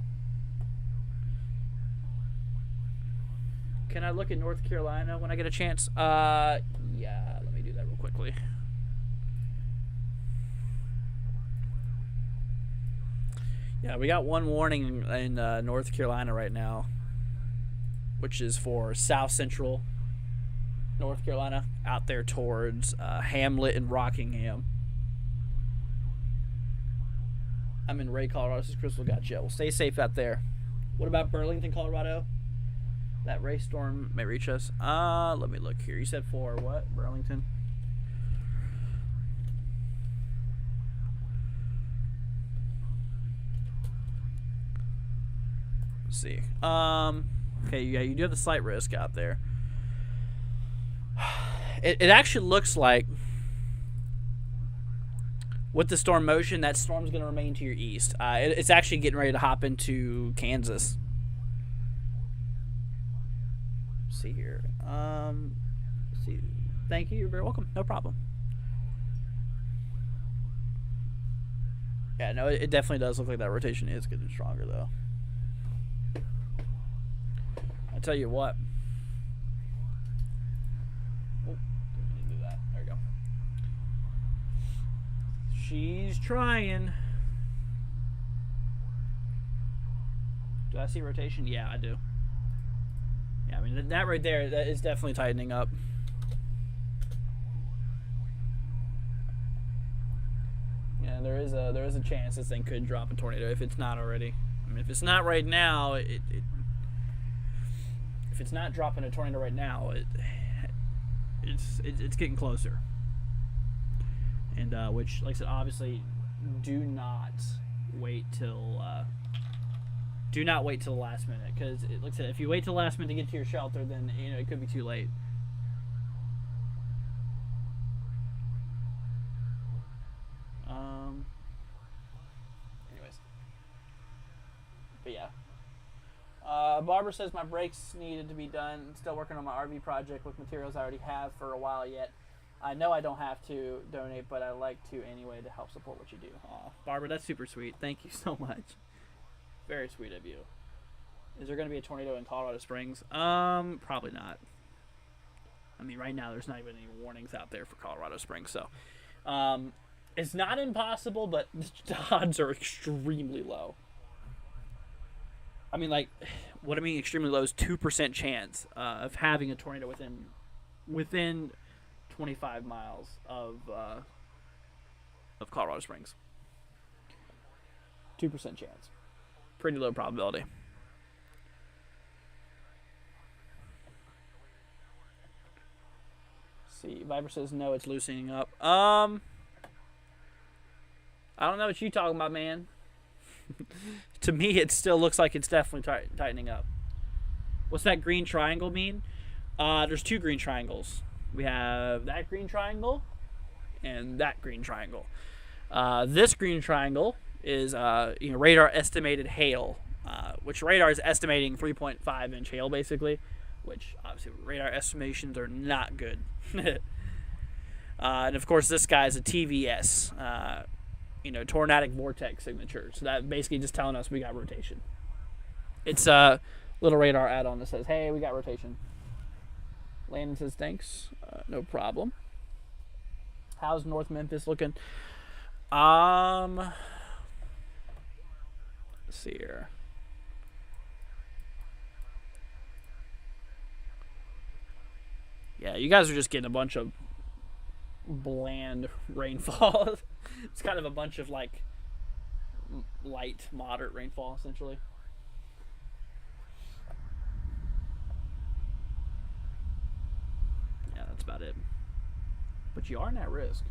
Can I look at North Carolina when I get a chance? Yeah, let me do that real quickly. Yeah, we got one warning in North Carolina right now, which is for South Central North Carolina, out there towards Hamlet and Rockingham. I'm in Ray, Colorado. This is Crystal. Gotcha. Well, stay safe out there. What about Burlington, Colorado? That Ray storm may reach us. Let me look here. You said for what? Burlington? Let's see. Okay, yeah, you do have the slight risk out there. It actually looks like with the storm motion, that storm's going to remain to your east. It's actually getting ready to hop into Kansas. Let's see here. Let's see. Thank you. You're very welcome. No problem. Yeah, no, it definitely does look like that rotation is getting stronger, though. I tell you what. Oh, didn't do that. There we go. She's trying. Do I see rotation? Yeah, I do. Yeah, I mean that right there, that is definitely tightening up. Yeah, there is a chance this thing could drop a tornado if it's not already. I mean, if it's not right now, if it's not dropping a tornado right now, it's getting closer. And which, like I said, obviously, do not wait till the last minute, because like I said, if you wait till the last minute to get to your shelter, then it could be too late. Anyways, but yeah. Barbara says my brakes needed to be done. Still working on my RV project with materials I already have for a while yet. I know I don't have to donate, but I like to anyway to help support what you do. Aw, Barbara, that's super sweet. Thank you so much. Very sweet of you. Is there going to be a tornado in Colorado Springs? Probably not. I mean, right now there's not even any warnings out there for Colorado Springs, so it's not impossible, but the odds are extremely low. I mean, like, what I mean extremely low is 2% chance of having a tornado within 25 miles of Colorado Springs. 2% chance. Pretty low probability. Let's see, Viper says no, it's loosening up. I don't know what you talking about, man. To me, it still looks like it's definitely tightening up. What's that green triangle mean? There's two green triangles. We have that green triangle and that green triangle. This green triangle is radar estimated hail, which radar is estimating 3.5 inch hail basically, which obviously radar estimations are not good. And of course this guy is a TVS, tornadic vortex signature. So that basically just telling us we got rotation. It's a little radar add-on that says, hey, we got rotation. Landon says thanks, no problem. How's North Memphis looking? Let's see here. Yeah, you guys are just getting a bunch of bland rainfall. It's kind of a bunch of like light, moderate rainfall essentially. Yeah, that's about it. But you are in that risk.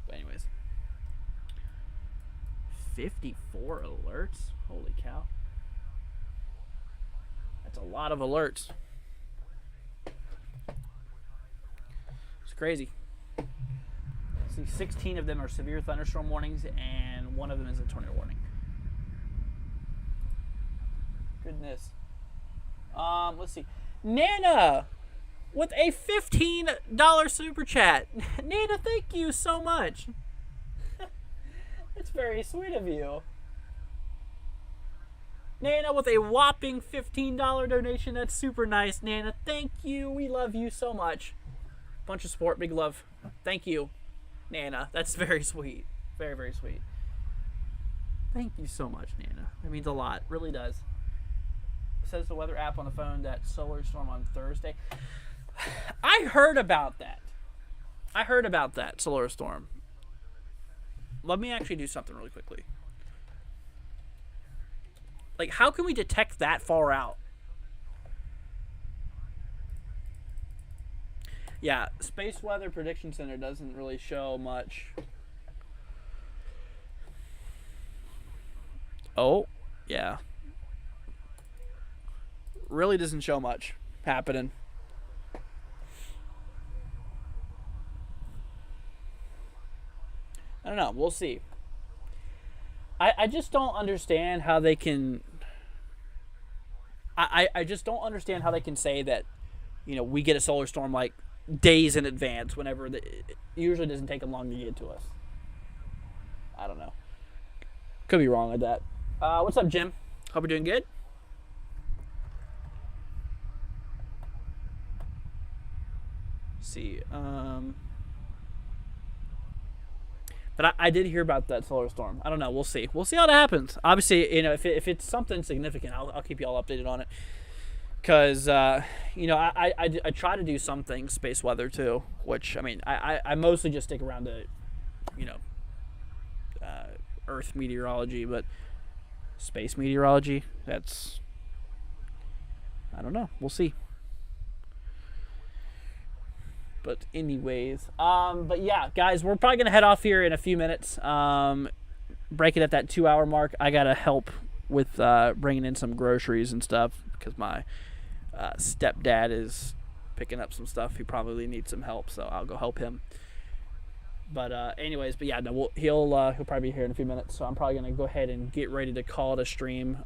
But anyways. 54 alerts? Holy cow. That's a lot of alerts. It's crazy. See, 16 of them are severe thunderstorm warnings, and one of them is a tornado warning. Goodness. Let's see. Nana! with a $15 super chat. Nana, thank you so much. That's very sweet of you. Nana with a whopping $15 donation. That's super nice, Nana. Thank you. We love you so much. Bunch of support. Big love. Thank you, Nana. That's very sweet. Very, very sweet. Thank you so much, Nana. That means a lot. Really does. It says the weather app on the phone that solar storm on Thursday. I heard about that. Solar storm. Let me actually do something really quickly. Like, how can we detect that far out? Yeah, Space Weather Prediction Center doesn't really show much. Oh, yeah. Really doesn't show much happening. I don't know. We'll see. I just don't understand how they can... I just don't understand how they can say that, you know, we get a solar storm like days in advance whenever it usually doesn't take them long to get to us. I don't know. Could be wrong with that. What's up, Jim? Hope you're doing good. Let's see. But I did hear about that solar storm. I don't know. We'll see. We'll see how that happens. Obviously, you know, if it's something significant, I'll keep you all updated on it. Because, you know, I try to do some things space weather too, which, I mean, I mostly just stick around to, you know, Earth meteorology, but space meteorology, that's, I don't know. We'll see. But anyways, but yeah, guys, we're probably going to head off here in a few minutes. Break it at that 2-hour mark. I got to help with bringing in some groceries and stuff because my stepdad is picking up some stuff. He probably needs some help, so I'll go help him. But anyways, but yeah, no, he'll probably be here in a few minutes, so I'm probably going to go ahead and get ready to call it a stream.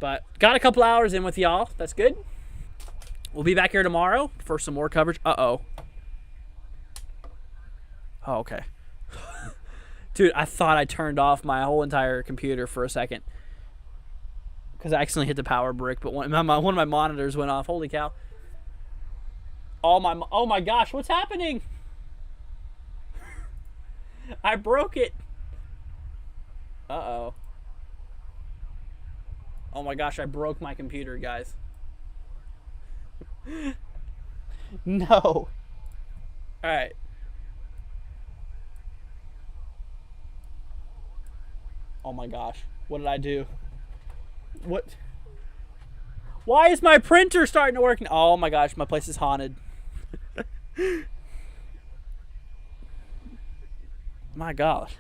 But got a couple hours in with y'all. That's good. We'll be back here tomorrow for some more coverage. Uh-oh. Oh, okay. Dude, I thought I turned off my whole entire computer for a second. Because I accidentally hit the power brick, but one of my monitors went off. Holy cow. Oh my gosh, what's happening? I broke it. Uh-oh. Oh my gosh, I broke my computer, guys. No. Alright. Oh my gosh. What did I do? What? Why is my printer starting to work? Oh my gosh, my place is haunted. My gosh.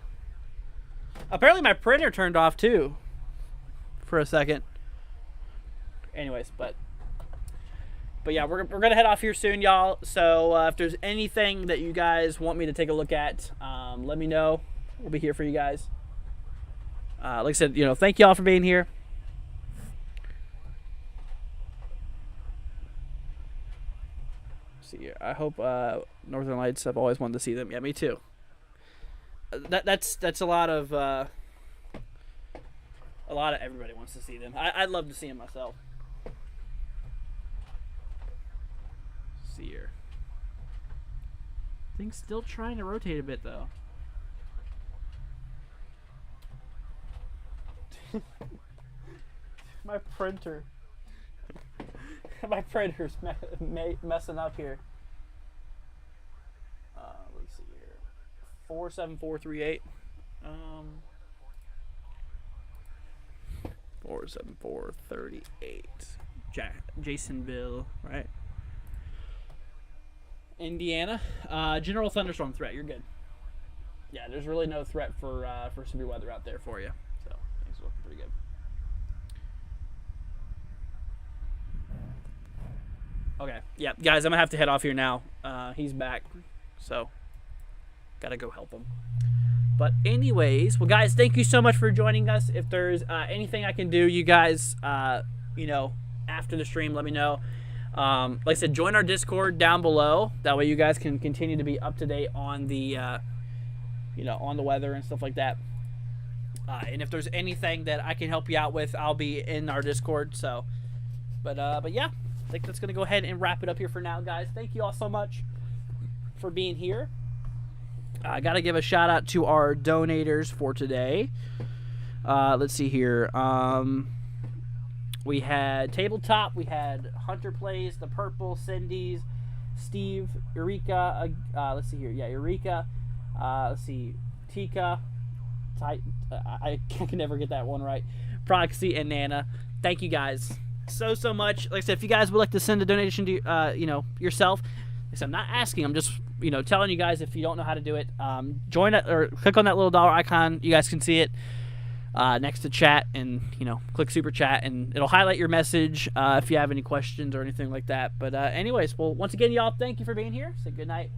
Apparently my printer turned off too. For a second. Anyways, but yeah, we're going to head off here soon, y'all. So if there's anything that you guys want me to take a look at, let me know. We'll be here for you guys. Like I said, you know, thank y'all for being here. Let's see here. I hope Northern Lights. I've always wanted to see them. Yeah, me too. That's a lot of everybody wants to see them. I'd love to see them myself. Here. Thing's still trying to rotate a bit though. My printer. My printer's messing up here. Let's see here. 47438. 47438. Jasonville, right? Indiana. General thunderstorm threat. You're good. Yeah, there's really no threat for severe weather out there for you. So things are looking pretty good. Okay. Yeah, guys, I'm gonna have to head off here now. He's back, so gotta go help him. But anyways, well, guys, thank you so much for joining us. If there's anything I can do, you guys, you know, after the stream, let me know. Like I said, join our Discord down below. That way you guys can continue to be up to date on the, on the weather and stuff like that. And if there's anything that I can help you out with, I'll be in our Discord. So, but yeah, I think that's gonna go ahead and wrap it up here for now, guys. Thank you all so much for being here. I gotta give a shout out to our donators for today. Let's see here. We had Tabletop, we had Hunter Plays, The Purple, Cindy's, Steve, Eureka, let's see here, yeah, Eureka, let's see, Tika, I can never get that one right, Proxy, and Nana. Thank you guys so much. Like I said, if you guys would like to send a donation to, yourself, like I said, I'm not asking, I'm just, telling you guys if you don't know how to do it, join it, or click on that little dollar icon, you guys can see it. Next to chat, and click super chat, and it'll highlight your message if you have any questions or anything like that. But anyways, well, once again, y'all, thank you for being here. Say good night.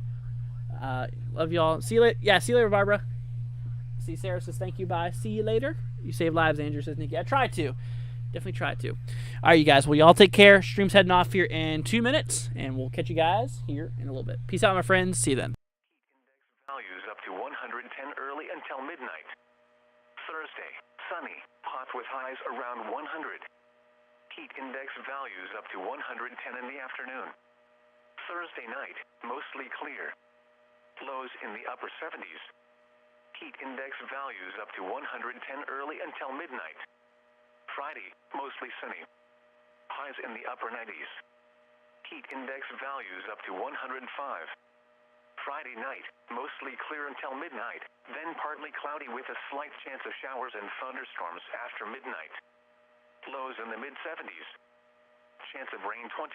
Love y'all. See you later. Yeah, see you later, Barbara. See, Sarah says thank you. Bye. See you later. You save lives. Andrew says Nikki. I try to. Definitely try to. All right, you guys. Well, y'all take care. Stream's heading off here in 2 minutes, and we'll catch you guys here in a little bit. Peace out, my friends. See you then. Values up to 110 early until midnight. Thursday, sunny, hot with highs around 100. Heat index values up to 110 in the afternoon. Thursday night, mostly clear. Lows in the upper 70s. Heat index values up to 110 early until midnight. Friday, mostly sunny. Highs in the upper 90s. Heat index values up to 105. Friday night, mostly clear until midnight, then partly cloudy with a slight chance of showers and thunderstorms after midnight. Lows in the mid-70s. Chance of rain 20%.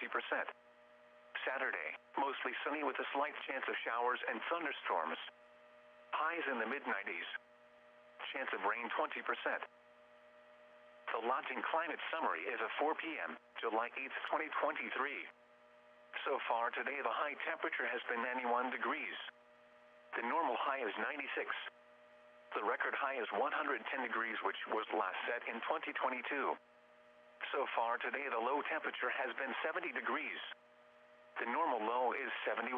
Saturday, mostly sunny with a slight chance of showers and thunderstorms. Highs in the mid-90s. Chance of rain 20%. The lodging climate summary is at 4 p.m., July 8th, 2023. So far today, the high temperature has been 91 degrees. The normal high is 96. The record high is 110 degrees, which was last set in 2022. So far today, the low temperature has been 70 degrees. The normal low is 71.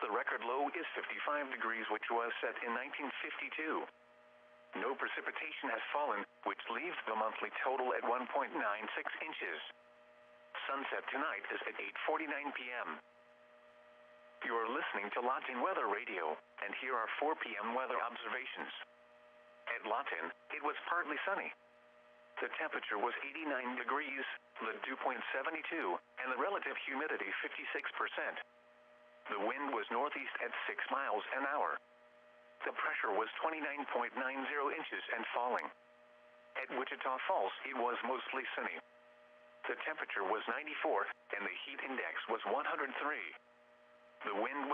The record low is 55 degrees, which was set in 1952. No precipitation has fallen, which leaves the monthly total at 1.96 inches. Sunset tonight is at 8:49 p.m. You are listening to Lawton Weather Radio, and here are 4 p.m. weather observations. At Lawton, it was partly sunny. The temperature was 89 degrees, the dew point 72, and the relative humidity 56%. The wind was northeast at 6 miles an hour. The pressure was 29.90 inches and falling. At Wichita Falls, it was mostly sunny. The temperature was 94, and the heat index was 103. The wind was